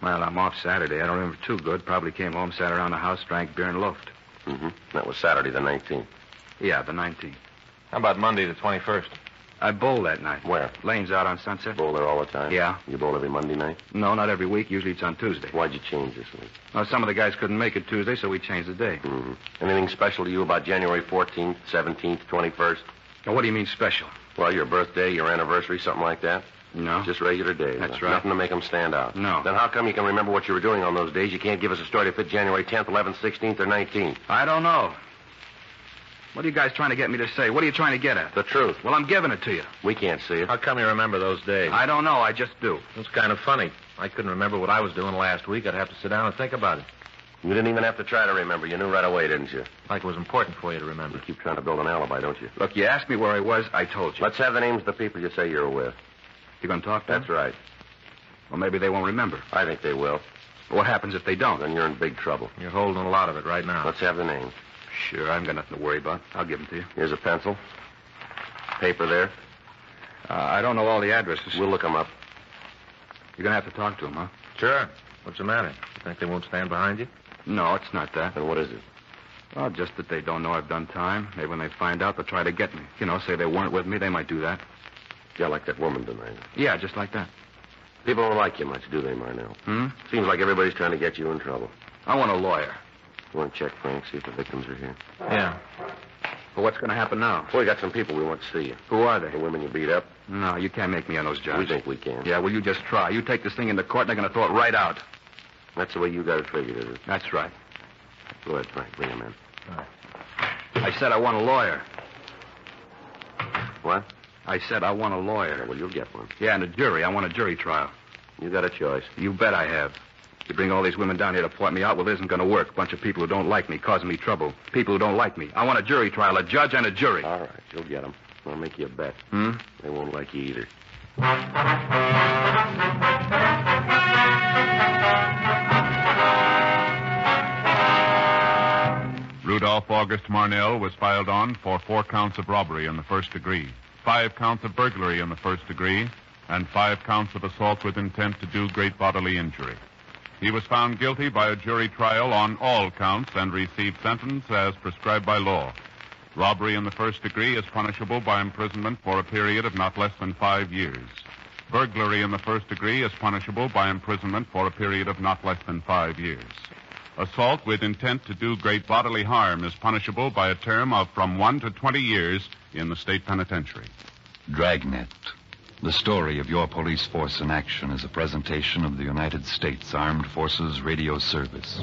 Well, I'm off Saturday. I don't remember too good. Probably came home, sat around the house, drank beer, and loafed. Mm-hmm. That was Saturday the 19th. Yeah, the 19th. How about Monday the 21st? I bowled that night. Where? Lane's out on Sunset. Bowl there all the time? Yeah. You bowl every Monday night? No, not every week. Usually it's on Tuesday. Why'd you change this week? Well, some of the guys couldn't make it Tuesday, so we changed the day. Mm-hmm. Anything special to you about January 14th, 17th, 21st? Now, what do you mean special? Well, your birthday, your anniversary, something like that? No. Just regular days. That's right. Nothing to make them stand out. No. Then how come you can remember what you were doing on those days? You can't give us a story to fit January 10th, 11th, 16th, or 19th. I don't know. What are you guys trying to get me to say? What are you trying to get at? The truth. Well, I'm giving it to you. We can't see it. How come you remember those days? I don't know. I just do. It's kind of funny. I couldn't remember what I was doing last week. I'd have to sit down and think about it. You didn't even have to try to remember. You knew right away, didn't you? Like it was important for you to remember. You keep trying to build an alibi, don't you? Look, you asked me where I was. I told you. Let's have the names of the people you say you were with. You going to talk to them? That's right. Well, maybe they won't remember. I think they will. What happens if they don't? Then you're in big trouble. You're holding a lot of it right now. Let's have the names. Sure, I haven't got nothing to worry about. I'll give them to you. Here's a pencil. Paper there. I don't know all the addresses. We'll look them up. You're going to have to talk to them, huh? Sure. What's the matter? You think they won't stand behind you? No, it's not that. Then what is it? Well, just that they don't know I've done time. Maybe when they find out, they'll try to get me. You know, say they weren't with me, they might do that. Yeah, like that woman tonight. Yeah, just like that. People don't like you much, do they, Marnell? Hmm? Seems like everybody's trying to get you in trouble. I want a lawyer. You want to check, Frank, see if the victims are here? Yeah. Well, what's going to happen now? Well, we got some people we want to see you. Who are they? The women you beat up. No, you can't make me on those jobs. We think we can. Yeah, well, you just try. You take this thing into court, and they're going to throw it right out. That's the way you got it figured, is it? That's right. Go ahead, Frank. Bring him in. I said I want a lawyer. What? I said I want a lawyer. Yeah, well, you'll get one. Yeah, and a jury. I want a jury trial. You got a choice. You bet I have. You bring all these women down here to point me out, well, it isn't going to work. A bunch of people who don't like me, causing me trouble. People who don't like me. I want a jury trial, a judge and a jury. All right, you'll get them. I'll make you a bet. Hmm? They won't like you either. Rudolph August Marnell was filed on for 4 counts of robbery in the first degree, 5 counts of burglary in the first degree, and 5 counts of assault with intent to do great bodily injury. He was found guilty by a jury trial on all counts and received sentence as prescribed by law. Robbery in the first degree is punishable by imprisonment for a period of not less than 5 years. Burglary in the first degree is punishable by imprisonment for a period of not less than 5 years. Assault with intent to do great bodily harm is punishable by a term of from 1 to 20 years in the state penitentiary. Dragnet. The story of your police force in action is a presentation of the United States Armed Forces Radio Service.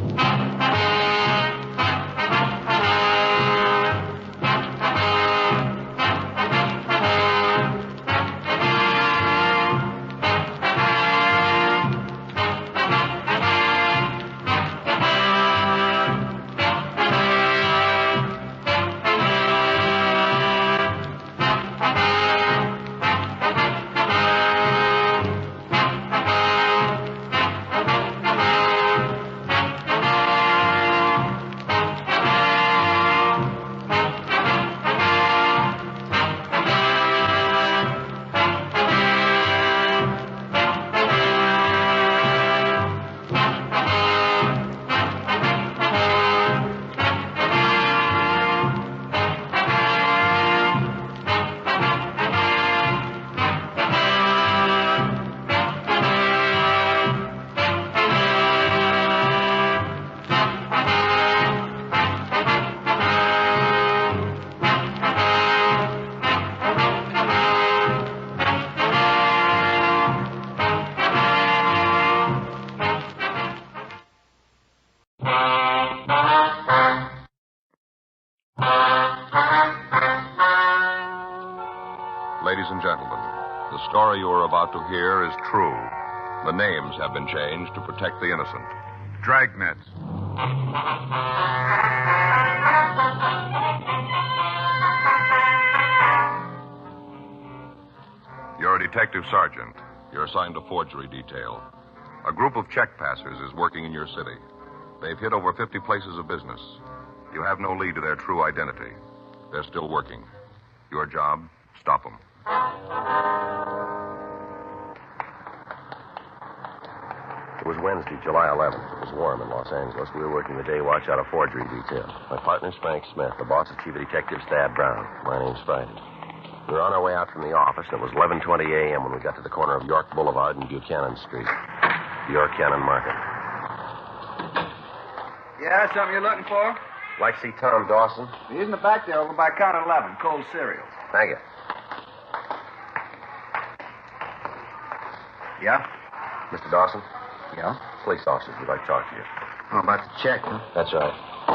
about to hear is true. The names have been changed to protect the innocent. Dragnet. You're a detective sergeant. You're assigned to forgery detail. A group of check passers is working in your city. They've hit over 50 places of business. You have no lead to their true identity. They're still working. Your job, stop them. It was Wednesday, July 11th. It was warm in Los Angeles. We were working the day watch out of forgery detail. My partner's Frank Smith. The boss is Chief of Detective Stab Brown. My name's Friday. We were on our way out from the office, and it was 11:20 a.m. when we got to the corner of York Boulevard and Buchanan Street. York Cannon Market. Yeah, something you're looking for? Like to see Tom Dawson? He's in the back there over by counter 11, cold cereals. Thank you. Yeah? Mr. Dawson? Yeah? Police officers would like to talk to you. Oh, about the check, huh? That's right.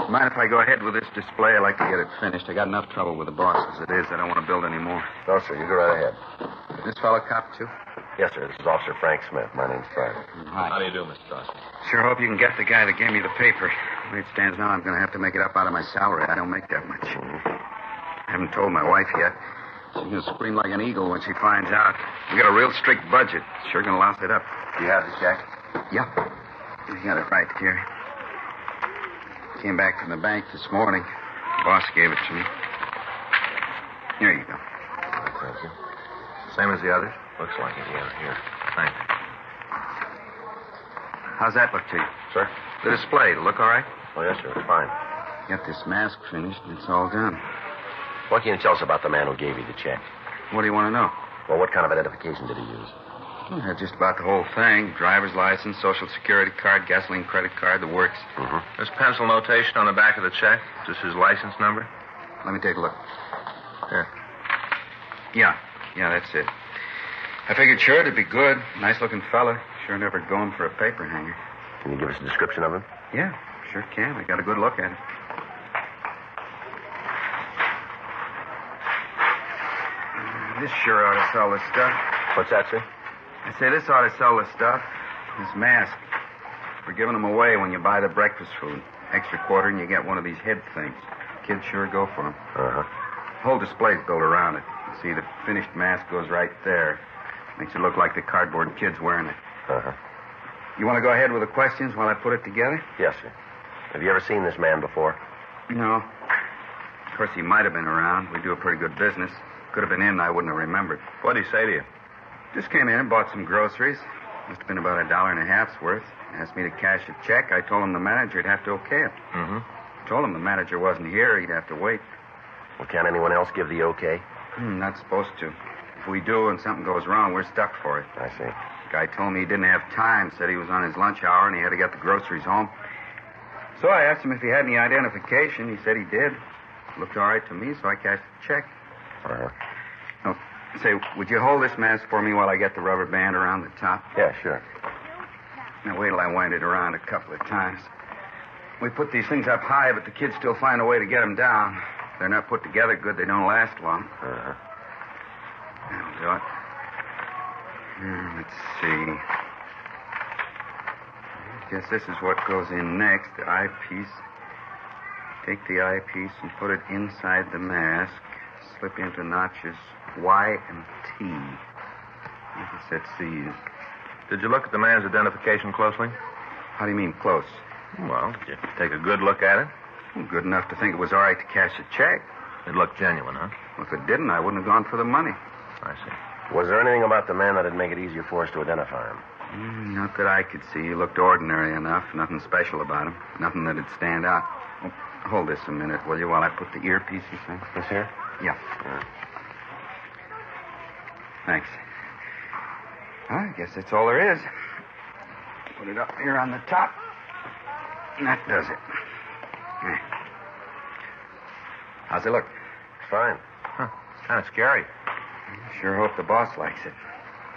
Mind if I go ahead with this display? I'd like to get it finished. I got enough trouble with the boss as it is. I don't want to build any more. No, sir. You go right ahead. This fellow cop, too? Yes, sir. This is Officer Frank Smith. My name's Friday. Hi. How do you do, Mr. Dawson? Sure hope you can get the guy that gave me the paper. The way it stands now, I'm going to have to make it up out of my salary. I don't make that much. I haven't told my wife yet. She's going to scream like an eagle when she finds out. We got a real strict budget. Sure going to louse it up. Do you have the check? Yeah. You got it right here. Came back from the bank this morning. The boss gave it to me. Here you go. Thank you. Same as the others? Looks like it, yeah. Here. Thanks. How's that look to you? Sir? The display, look all right? Oh, yes, sir. It's fine. Get this mask finished, and it's all done. What can you tell us about the man who gave you the check? What do you want to know? Well, what kind of identification did he use? Just about the whole thing. Driver's license, social security card, gasoline credit card, the works. Mm-hmm. There's pencil notation on the back of the check. Just his license number. Let me take a look. Here. Yeah, that's it. I figured sure it'd be good. Nice-looking fella. Sure never going for a paper hanger. Can you give us a description of him? Yeah, sure can. I got a good look at it. This sure ought to sell the stuff. What's that, sir? I say this ought to sell the stuff. This mask. We're giving them away when you buy the breakfast food. Extra quarter and you get one of these head things. Kids sure go for them. Uh-huh. The whole display's built around it. You see, the finished mask goes right there. Makes it look like the cardboard kid's wearing it. Uh-huh. You want to go ahead with the questions while I put it together? Yes, sir. Have you ever seen this man before? No. Of course, he might have been around. We do a pretty good business. Could have been in, I wouldn't have remembered. What did he say to you? Just came in and bought some groceries. Must have been about $1.50's worth. Asked me to cash a check. I told him the manager'd have to okay it. Mm-hmm. Told him the manager wasn't here. He'd have to wait. Well, can't anyone else give the okay? Not supposed to. If we do and something goes wrong, we're stuck for it. I see. Guy told me he didn't have time. Said he was on his lunch hour and he had to get the groceries home. So I asked him if he had any identification. He said he did. Looked all right to me, so I cashed the check. Uh-huh. Oh, say, would you hold this mask for me while I get the rubber band around the top? Yeah, sure. Now, wait till I wind it around a couple of times. We put these things up high, but the kids still find a way to get them down. If they're not put together good, they don't last long. Uh-huh. That'll do it. Let's see. I guess this is what goes in next, the eyepiece. Take the eyepiece and put it inside the mask. Slip into notches Y and T. I guess that's C's. Did you look at the man's identification closely? How do you mean, close? Well, did you take a good look at it? Well, good enough to think it was all right to cash a check. It looked genuine, huh? Well, if it didn't, I wouldn't have gone for the money. I see. Was there anything about the man that'd make it easier for us to identify him? Not that I could see. He looked ordinary enough. Nothing special about him. Nothing that'd stand out. Oh, hold this a minute, will you, while I put the earpieces in? This here? Yeah. Thanks. I guess that's all there is. Put it up here on the top. And that does it. Yeah. How's it look? Fine. Huh. It's kind of scary. Sure hope the boss likes it.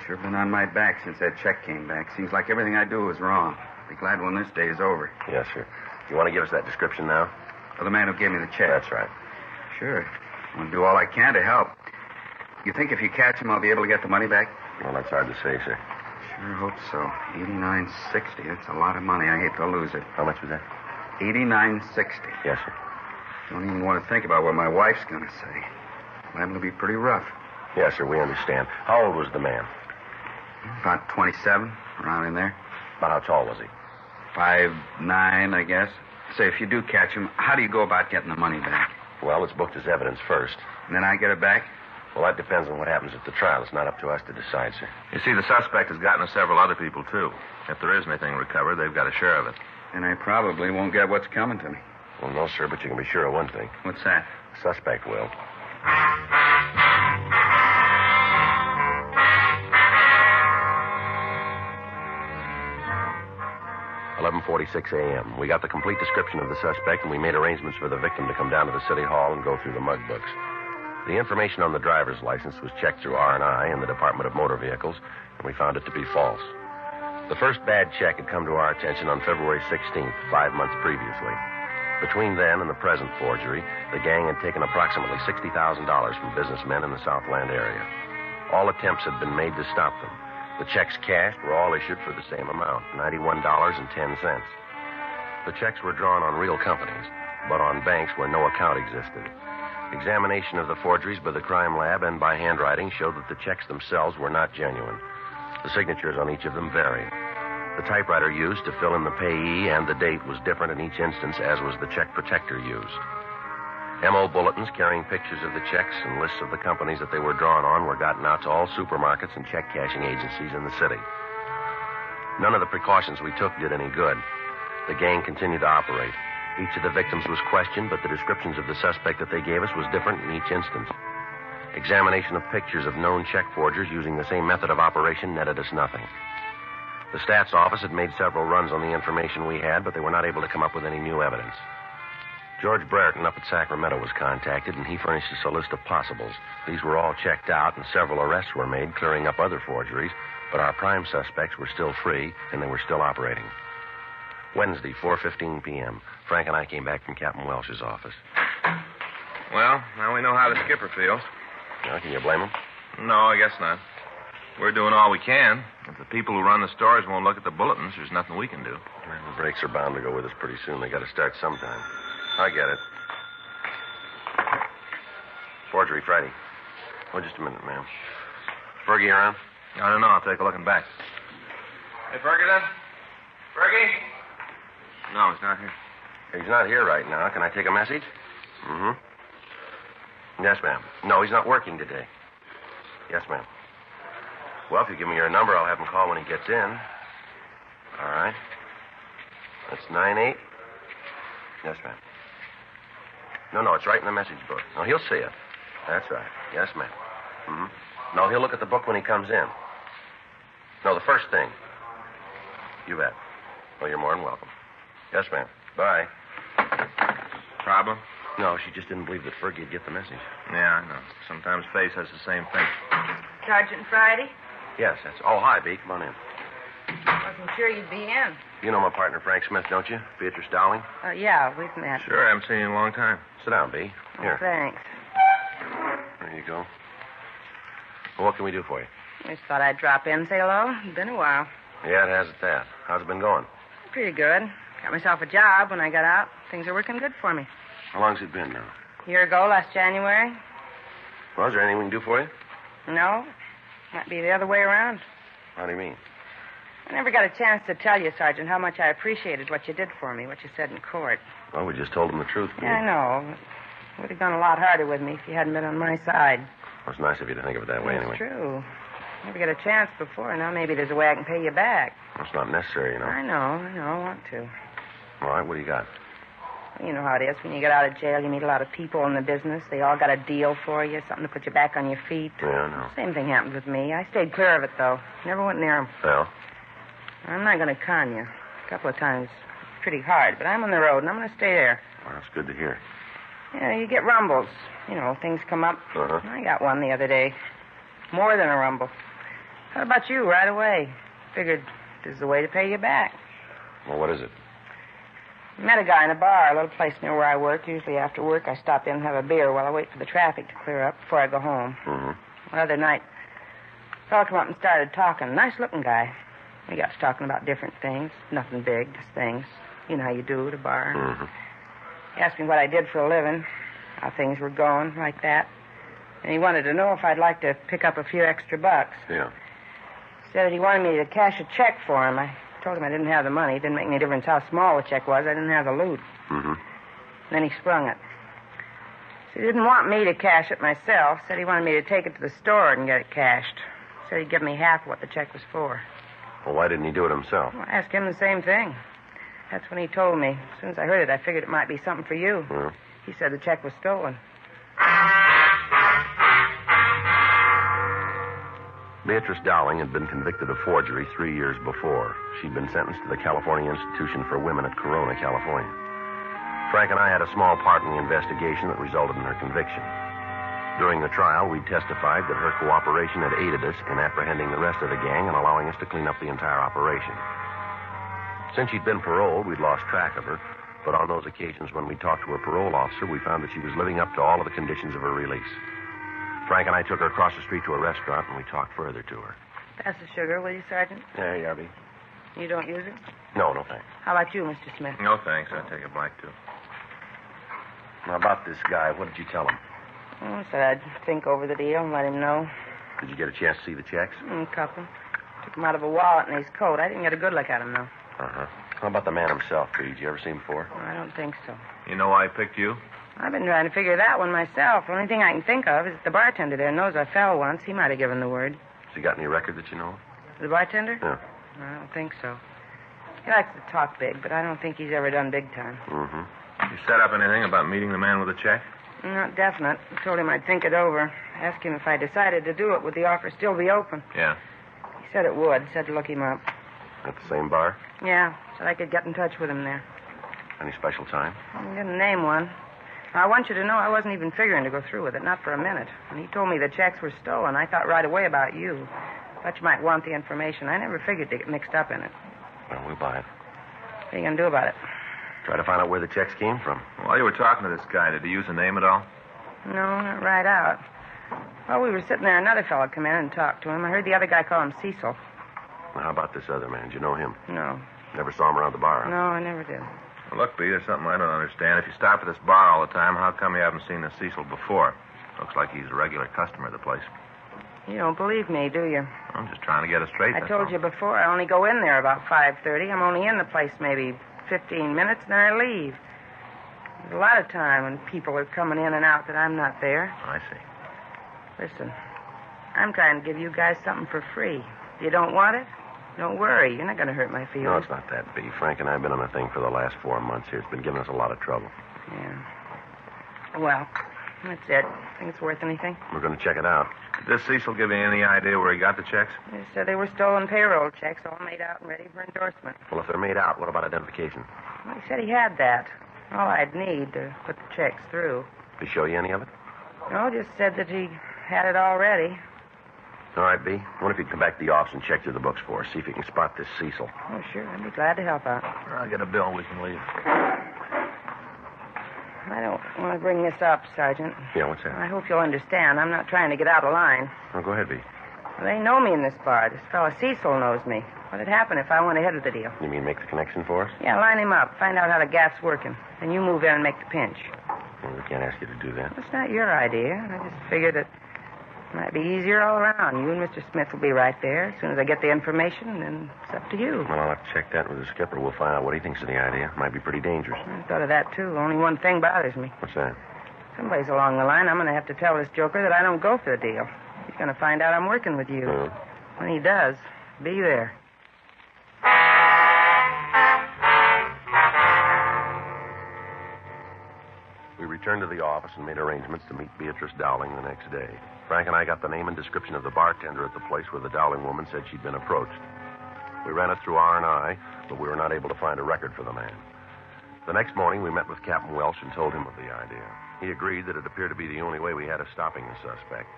Sure been on my back since that check came back. Seems like everything I do is wrong. Be glad when this day is over. Yes, sir. You want to give us that description now? Of the man who gave me the check? That's right. Sure. I'll do all I can to help. You think if you catch him, I'll be able to get the money back? Well, that's hard to say, sir. Sure hope so. 89.60. That's a lot of money. I hate to lose it. How much was that? 89.60. Yes, sir. Don't even want to think about what my wife's going to say. Liable to be pretty rough. Yes, sir, we understand. How old was the man? About 27, around in there. About how tall was he? 5'9", I guess. Say, if you do catch him, how do you go about getting the money back? Well, it's booked as evidence first. And then I get it back? Well, that depends on what happens at the trial. It's not up to us to decide, sir. You see, the suspect has gotten to several other people, too. If there is anything recovered, they've got a share of it. And I probably won't get what's coming to me. Well, no, sir, but you can be sure of one thing. What's that? The suspect will. 11:46 a.m. We got the complete description of the suspect, and we made arrangements for the victim to come down to the city hall and go through the mug books. The information on the driver's license was checked through R&I and the Department of Motor Vehicles, and we found it to be false. The first bad check had come to our attention on February 16th, 5 months previously. Between then and the present forgery, the gang had taken approximately $60,000 from businessmen in the Southland area. All attempts had been made to stop them. The checks cashed were all issued for the same amount, $91.10. The checks were drawn on real companies, but on banks where no account existed. Examination of the forgeries by the crime lab and by handwriting showed that the checks themselves were not genuine. The signatures on each of them varied. The typewriter used to fill in the payee and the date was different in each instance, as was the check protector used. M.O. bulletins carrying pictures of the checks and lists of the companies that they were drawn on were gotten out to all supermarkets and check cashing agencies in the city. None of the precautions we took did any good. The gang continued to operate. Each of the victims was questioned, but the descriptions of the suspect that they gave us was different in each instance. Examination of pictures of known check forgers using the same method of operation netted us nothing. The stats office had made several runs on the information we had, but they were not able to come up with any new evidence. George Brereton up at Sacramento was contacted, and he furnished us a list of possibles. These were all checked out, and several arrests were made, clearing up other forgeries, but our prime suspects were still free, and they were still operating. Wednesday, 4:15 p.m., Frank and I came back from Captain Welsh's office. Well, now we know how the skipper feels. Now, can you blame him? No, I guess not. We're doing all we can. If the people who run the stores won't look at the bulletins, there's nothing we can do. Well, the brakes are bound to go with us pretty soon. They got to start sometime. I get it. Forgery Friday. Oh, just a minute, ma'am. Fergie around? I don't know. I'll take a look and back. Hey, Ferguson? Fergie? No, he's not here. He's not here right now. Can I take a message? Mm-hmm. Yes, ma'am. No, he's not working today. Yes, ma'am. Well, if you give me your number, I'll have him call when he gets in. All right. That's 98. Yes, ma'am. No, it's right in the message book. No, he'll see it. That's right. Yes, ma'am. Mm-hmm. No, he'll look at the book when he comes in. No, the first thing. You bet. Well, you're more than welcome. Yes, ma'am. Bye. Problem? No, she just didn't believe that Fergie'd get the message. Yeah, I know. Sometimes Face has the same thing. Sergeant Friday? Yes, that's... Oh, hi, B. Come on in. Wasn't sure you'd be in. You know my partner, Frank Smith, don't you? Beatrice Dowling? Yeah, we've met. Sure, I haven't seen you in a long time. Sit down, B. Here. Oh, thanks. There you go. Well, what can we do for you? I just thought I'd drop in and say hello. It's been a while. Yeah, it has at that. How's it been going? Pretty good. Got myself a job when I got out. Things are working good for me. How long's it been now? A year ago, last January. Well, is there anything we can do for you? No. Might be the other way around. How do you mean? I never got a chance to tell you, Sergeant, how much I appreciated what you did for me, what you said in court. Well, we just told him the truth. Yeah, I know. It would have gone a lot harder with me if you hadn't been on my side. Well, it's nice of you to think of it that way, anyway. It's true. Never get a chance before. Now maybe there's a way I can pay you back. Well, it's not necessary, you know. I know. I want to. All right, what do you got? You know how it is. When you get out of jail, you meet a lot of people in the business. They all got a deal for you, something to put you back on your feet. Yeah, I know. Same thing happened with me. I stayed clear of it, though. Never went near them. Well? I'm not going to con you. A couple of times. It's pretty hard, but I'm on the road, and I'm going to stay there. Well, that's good to hear. Yeah, you get rumbles. You know, things come up. Uh-huh. I got one the other day. More than a rumble. How about you right away? Figured this is a way to pay you back. Well, what is it? Met a guy in a bar, a little place near where I work. Usually after work, I stop in and have a beer while I wait for the traffic to clear up before I go home. Mm-hmm. The other night, A fellow come up and started talking. Nice-looking guy. We got to talking about different things. Nothing big, just things. You know how you do at a bar. Mm-hmm. He asked me what I did for a living, how things were going, like that. And he wanted to know if I'd like to pick up a few extra bucks. Yeah. Said that he wanted me to cash a check for him. I told him I didn't have the money. It didn't make any difference how small the check was. I didn't have the loot. Mm-hmm. Then he sprung it. So he didn't want me to cash it myself. Said he wanted me to take it to the store and get it cashed. Said he'd give me half what the check was for. Well, why didn't he do it himself? Well, I asked him the same thing. That's when he told me. As soon as I heard it, I figured it might be something for you. Well. He said the check was stolen. Beatrice Dowling had been convicted of forgery 3 years before. She'd been sentenced to the California Institution for Women at Corona, California. Frank and I had a small part in the investigation that resulted in her conviction. During the trial, we testified that her cooperation had aided us in apprehending the rest of the gang and allowing us to clean up the entire operation. Since she'd been paroled, we'd lost track of her, but on those occasions when we talked to her parole officer, we found that she was living up to all of the conditions of her release. Frank and I took her across the street to a restaurant, and we talked further to her. Pass the sugar, will you, Sergeant? There you are, B. You don't use it? No, thanks. How about you, Mr. Smith? No, thanks. I'll take a black, too. Now, about this guy, what did you tell him? Oh, I said I'd think over the deal and let him know. Did you get a chance to see the checks? A couple. Took him out of a wallet in his coat. I didn't get a good look at him, though. Uh-huh. How about the man himself, B? Did you ever see him before? I don't think so. You know why I picked you? I've been trying to figure that one myself. The only thing I can think of is that the bartender there knows I fell once. He might have given the word. Has he got any record that you know of? The bartender? Yeah. I don't think so. He likes to talk big, but I don't think he's ever done big time. Mm-hmm. You set up anything about meeting the man with the check? Not definite. I told him I'd think it over. Asked him if I decided to do it, would the offer still be open? Yeah. He said it would. Said to look him up. At the same bar? Yeah. Said I could get in touch with him there. Any special time? He didn't name one. Now, I want you to know I wasn't even figuring to go through with it, not for a minute. When he told me the checks were stolen, I thought right away about you. Thought you might want the information. I never figured to get mixed up in it. Well, we'll buy it. What are you going to do about it? Try to find out where the checks came from. While you were talking to this guy, did he use a name at all? No, not right out. While we were sitting there, another fellow come in and talked to him. I heard the other guy call him Cecil. Well, how about this other man? Did you know him? No. Never saw him around the bar? No, I never did. Well, look, B, there's something I don't understand. If you stop at this bar all the time, how come you haven't seen this Cecil before? Looks like he's a regular customer of the place. You don't believe me, do you? I'm just trying to get it straight. I told you before, I only go in there about 5:30. I'm only in the place maybe 15 minutes, and then I leave. There's a lot of time when people are coming in and out that I'm not there. I see. Listen, I'm trying to give you guys something for free. If you don't want it, don't worry. You're not going to hurt my feelings. No, it's not that, B. Frank and I have been on a thing for the last 4 months here. It's been giving us a lot of trouble. Yeah. Well, that's it. Think it's worth anything? We're going to check it out. Did this Cecil give you any idea where he got the checks? They said they were stolen payroll checks, all made out and ready for endorsement. Well, if they're made out, what about identification? Well, he said he had that. All I'd need to put the checks through. Did he show you any of it? No, just said that he had it already. All right, B. What if you come back to the office and check through the books for us? See if you can spot this Cecil. Oh, sure. I'd be glad to help out. I'll get a bill and we can leave. I don't want to bring this up, Sergeant. Yeah, what's that? I hope you'll understand. I'm not trying to get out of line. Oh, go ahead, B. Well, they know me in this bar. This fella Cecil knows me. What'd happen if I went ahead with the deal? You mean make the connection for us? Yeah, line him up. Find out how the gas's working. Then you move in and make the pinch. Well, we can't ask you to do that. It's not your idea. I just figured it might be easier all around. You and Mr. Smith will be right there. As soon as I get the information, then it's up to you. Well, I'll have to check that with the skipper. We'll find out what he thinks of the idea. Might be pretty dangerous. I thought of that, too. Only one thing bothers me. What's that? Someplace along the line, I'm going to have to tell this joker that I don't go for the deal. He's going to find out I'm working with you. When he does, be there. We returned to the office and made arrangements to meet Beatrice Dowling the next day. Frank and I got the name and description of the bartender at the place where the Dowling woman said she'd been approached. We ran it through R&I, but we were not able to find a record for the man. The next morning, we met with Captain Welsh and told him of the idea. He agreed that it appeared to be the only way we had of stopping the suspect.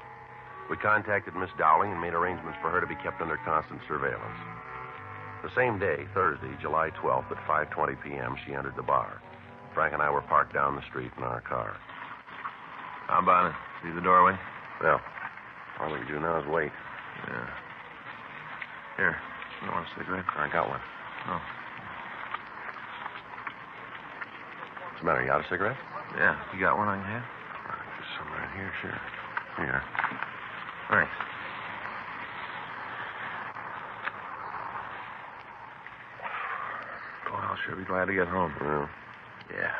We contacted Miss Dowling and made arrangements for her to be kept under constant surveillance. The same day, Thursday, July 12th, at 5:20 p.m., she entered the bar. Frank and I were parked down the street in our car. How about it? See the doorway? Well, all we can do now is wait. Yeah. Here, you want a cigarette? I got one. Oh. What's the matter? You out a cigarette? Yeah. You got one I can have? There's some right here, sure. Here. Thanks. Oh, I'll sure be glad to get home. Well, yeah.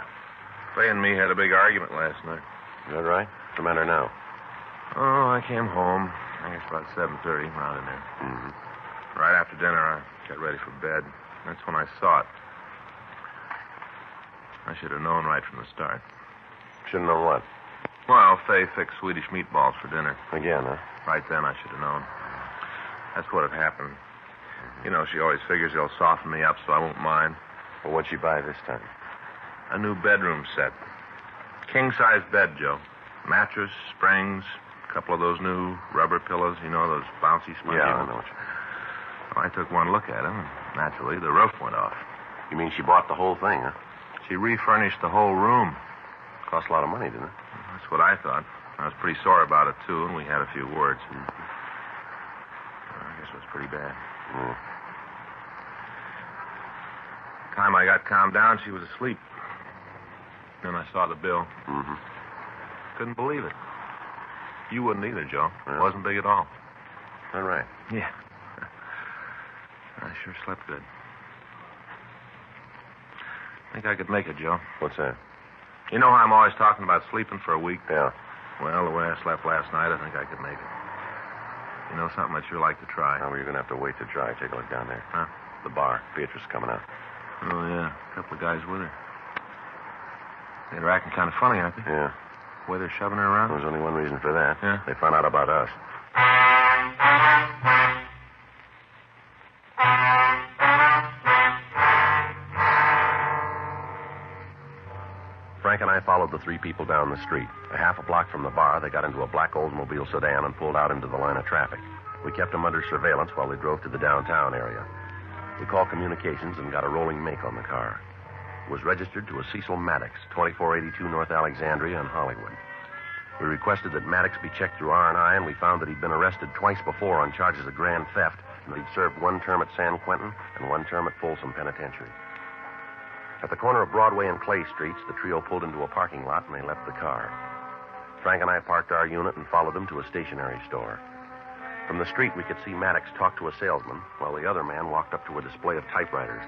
Fay and me had a big argument last night. Is that right? What's the matter now? Oh, I came home. I guess about 7:30, around in there. Mm-hmm. Right after dinner, I got ready for bed. That's when I saw it. I should have known right from the start. Should have known what? Well, Fay fixed Swedish meatballs for dinner. Again, huh? Right then, I should have known. That's what had happened. You know, she always figures they'll soften me up so I won't mind. Well, what'd she buy this time? A new bedroom set. King-size bed, Joe. Mattress, springs, a couple of those new rubber pillows, you know, those bouncy spongy ones. Yeah, I know what you mean. Well, I took one look at them, and naturally, the roof went off. You mean she bought the whole thing, huh? She refurnished the whole room. Cost a lot of money, didn't it? That's what I thought. I was pretty sore about it, too, and we had a few words. I guess it was pretty bad. The time I got calmed down, she was asleep. Then I saw the bill. Mm-hmm. Couldn't believe it. You wouldn't either, Joe. Yeah. It wasn't big at all. All right. Yeah. I sure slept good. I think I could make it, Joe. What's that? You know how I'm always talking about sleeping for a week? Yeah. Well, the way I slept last night, I think I could make it. You know something I'd sure like to try? Oh, well, you're going to have to wait to try. Take a look down there. Huh? The bar. Beatrice is coming out. Oh, yeah. A couple of guys with her. They're acting kind of funny, aren't they? Yeah. The way they're shoving her around? There's only one reason for that. Yeah? They found out about us. Frank and I followed the three people down the street. A half a block from the bar, they got into a black Oldsmobile sedan and pulled out into the line of traffic. We kept them under surveillance while they drove to the downtown area. We called communications and got a rolling make on the car. It was registered to a Cecil Maddox, 2482 North Alexandria in Hollywood. We requested that Maddox be checked through R&I, and we found that he'd been arrested twice before on charges of grand theft, and that he'd served one term at San Quentin and one term at Folsom Penitentiary. At the corner of Broadway and Clay Streets, the trio pulled into a parking lot, and they left the car. Frank and I parked our unit and followed them to a stationery store. From the street, we could see Maddox talk to a salesman, while the other man walked up to a display of typewriters.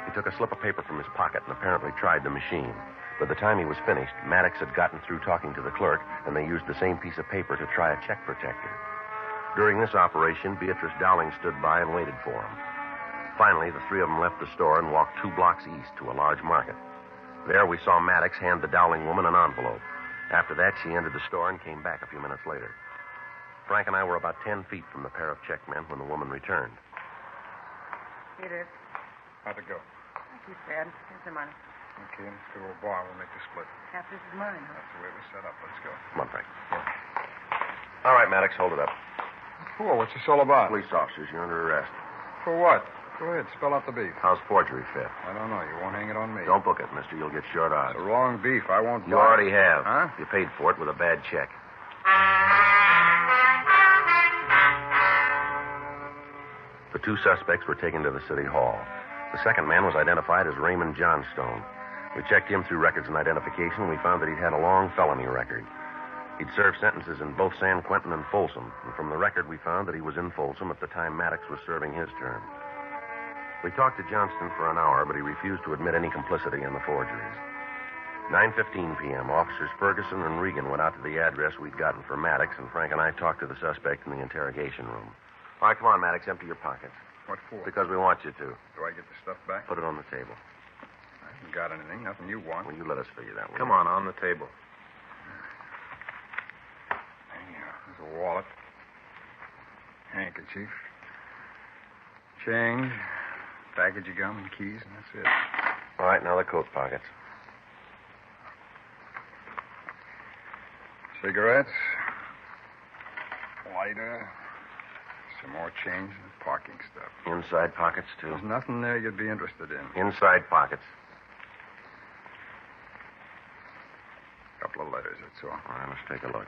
He took a slip of paper from his pocket and apparently tried the machine. By the time he was finished, Maddox had gotten through talking to the clerk, and they used the same piece of paper to try a check protector. During this operation, Beatrice Dowling stood by and waited for him. Finally, the three of them left the store and walked 2 blocks east to a large market. There, we saw Maddox hand the Dowling woman an envelope. After that, she entered the store and came back a few minutes later. Frank and I were about 10 feet from the pair of check men when the woman returned. Peter. How'd it go? Not too bad. Here's the money. Okay, let's go to a bar. We'll make the split. Half this is mine. That's the way it was set up. Let's go. Come on, Frank. All right, Maddox, hold it up. For? What's this all about? Police officers, you're under arrest. For what? Go ahead, spell out the beef. How's forgery fit? I don't know. You won't hang it on me. Don't book it, mister. You'll get short odds. It's the wrong beef. I won't You buy already it. have. Huh? You paid for it with a bad check. The 2 suspects were taken to the city hall. The second man was identified as Raymond Johnstone. We checked him through records and identification, and we found that he'd had a long felony record. He'd served sentences in both San Quentin and Folsom, and from the record we found that he was in Folsom at the time Maddox was serving his term. We talked to Johnston for an hour, but he refused to admit any complicity in the forgeries. 9:15 p.m., Officers Ferguson and Regan went out to the address we'd gotten for Maddox, and Frank and I talked to the suspect in the interrogation room. All right, come on, Maddox, empty your pockets. What for? Because we want you to. Do I get the stuff back? Put it on the table. I haven't got anything. Nothing you want. Well, you let us figure that one. Come on the table. There's a wallet. Handkerchief. Change. Package of gum and keys, and that's it. All right, now the coat pockets. Cigarettes. Lighter. Some more change and parking stuff. Inside pockets, too. There's nothing there you'd be interested in. Inside pockets. A couple of letters, that's all. All right, let's take a look.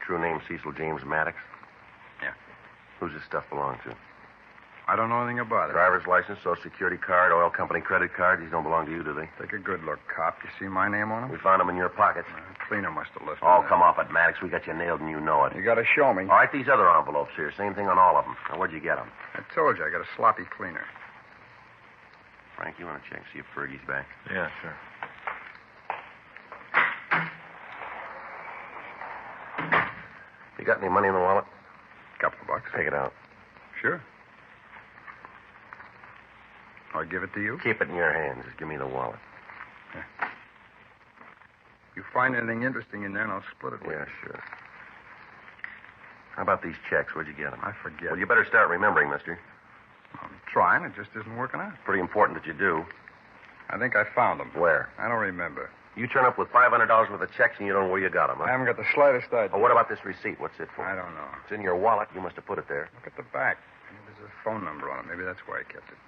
True name Cecil James Maddox? Yeah. Who's this stuff belong to? I don't know anything about it. Driver's license, social security card, oil company credit card. These don't belong to you, do they? Take a good look, cop. You see my name on them? We found them in your pockets. Cleaner must have left Oh, them come off it, Maddox. We got you nailed and you know it. You got to show me. All right, these other envelopes here. Same thing on all of them. Now, where'd you get them? I told you, I got a sloppy cleaner. Frank, you want to check, see if Fergie's back? Yeah, sure. You got any money in the wallet? Couple of bucks. Take it out. Sure. I'll give it to you. Keep it in your hands. Just give me the wallet. You find anything interesting in there, and I'll split it with Yeah, you. sure. How about these checks? Where'd you get them? I forget. Well, you better start remembering, mister. I'm trying. It just isn't working out. Pretty important that you do. I think I found them. Where? I don't remember. You turn up with $500 worth of checks and you don't know where you got them, huh? I haven't got the slightest idea. Oh, what about this receipt? What's it for? I don't know. It's in your wallet. You must have put it there. Look at the back. Maybe there's a phone number on it. Maybe that's why I kept it.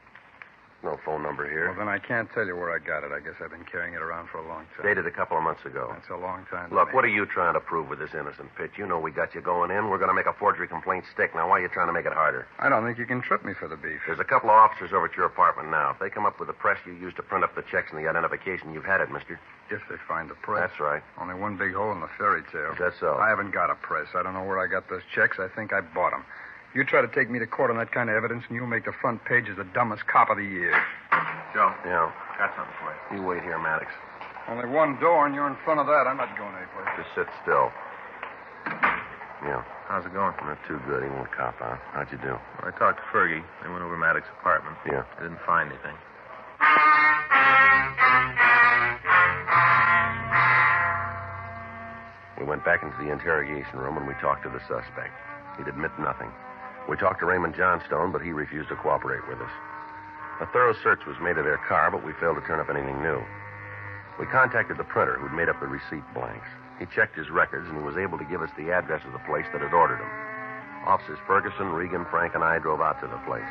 No phone number here. Well, then I can't tell you where I got it. I guess I've been carrying it around for a long time. Dated a couple of months ago. That's a long time. Look, what are you trying to prove with this innocent pitch? You know we got you going in. We're going to make a forgery complaint stick. Now, why are you trying to make it harder? I don't think you can trip me for the beef. There's a couple of officers over at your apartment now. If they come up with the press you used to print up the checks and the identification, you've had it, mister. If they find the press. That's right. Only one big hole in the fairy tale. That's so. I haven't got a press. I don't know where I got those checks. I think I bought them. You try to take me to court on that kind of evidence, and you'll make the front page as the dumbest cop of the year. Joe. Yeah. Got something for you. You wait here, Maddox. Only one door, and you're in front of that. I'm not going anyplace. Just sit still. Yeah. How's it going? Not too good. He won't cop out. How'd you do? Well, I talked to Fergie. They went over Maddox's apartment. Yeah. They didn't find anything. We went back into the interrogation room and we talked to the suspect. He'd admit nothing. We talked to Raymond Johnstone, but he refused to cooperate with us. A thorough search was made of their car, but we failed to turn up anything new. We contacted the printer who'd made up the receipt blanks. He checked his records, and he was able to give us the address of the place that had ordered them. Officers Ferguson, Regan, Frank, and I drove out to the place.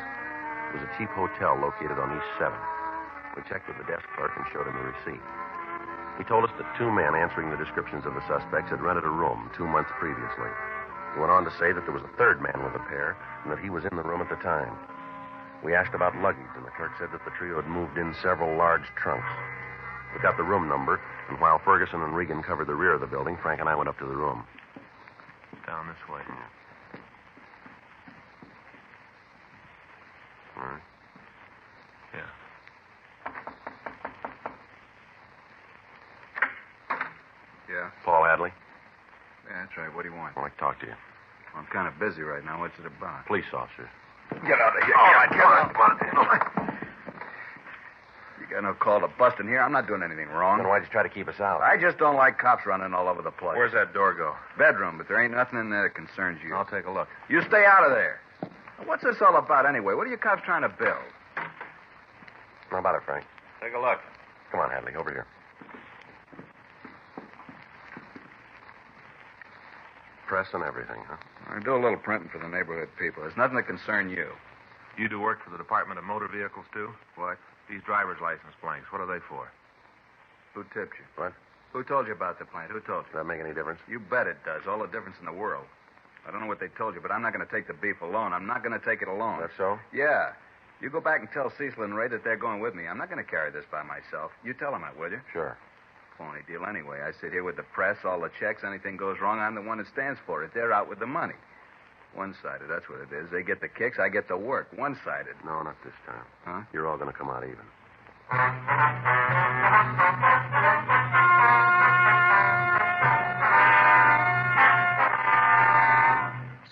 It was a cheap hotel located on East 7th. We checked with the desk clerk and showed him the receipt. He told us that two men answering the descriptions of the suspects had rented a room 2 months previously. He went on to say that there was a third man with a pair and that he was in the room at the time. We asked about luggage, and the clerk said that the trio had moved in several large trunks. We got the room number, and while Ferguson and Regan covered the rear of the building, Frank and I went up to the room. Down this way. All right. Yeah. Yeah? Paul Hadley? Yeah, that's right. What do you want? I'd like to talk to you. I'm kind of busy right now. What's it about? Police officers. Get out of here. All right, come on. You got no call to bust in here. I'm not doing anything wrong. Then why'd you try to keep us out? I just don't like cops running all over the place. Where's that door go? Bedroom, but there ain't nothing in there that concerns you. I'll take a look. You stay out of there. What's this all about anyway? What are you cops trying to build? How about it, Frank? Take a look. Come on, Hadley, over here. Press and everything, huh? I do a little printing for the neighborhood people. There's nothing that concern you. You do work for the Department of Motor Vehicles, too? What? These driver's license blanks, what are they for? Who tipped you? What? Who told you about the plant? Who told you? Does that make any difference? You bet it does. All the difference in the world. I don't know what they told you, but I'm not going to take the beef alone. I'm not going to take it alone. That's so? Yeah. You go back and tell Cecil and Ray that they're going with me. I'm not going to carry this by myself. You tell them that, will you? Sure. Phony deal anyway. I sit here with the press, all the checks. Anything goes wrong, I'm the one that stands for it. They're out with the money. One-sided, that's what it is. They get the kicks, I get the work. One-sided. No, not this time. Huh? You're all going to come out even.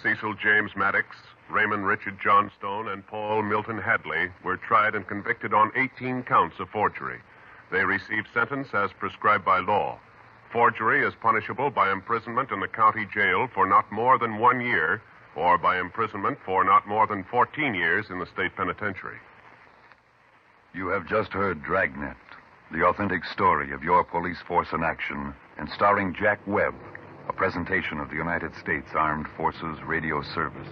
Cecil James Maddox, Raymond Richard Johnstone, and Paul Milton Hadley were tried and convicted on 18 counts of forgery. They received sentence as prescribed by law. Forgery is punishable by imprisonment in the county jail for not more than 1 year, or by imprisonment for not more than 14 years in the state penitentiary. You have just heard Dragnet, the authentic story of your police force in action, and starring Jack Webb, a presentation of the United States Armed Forces Radio Service.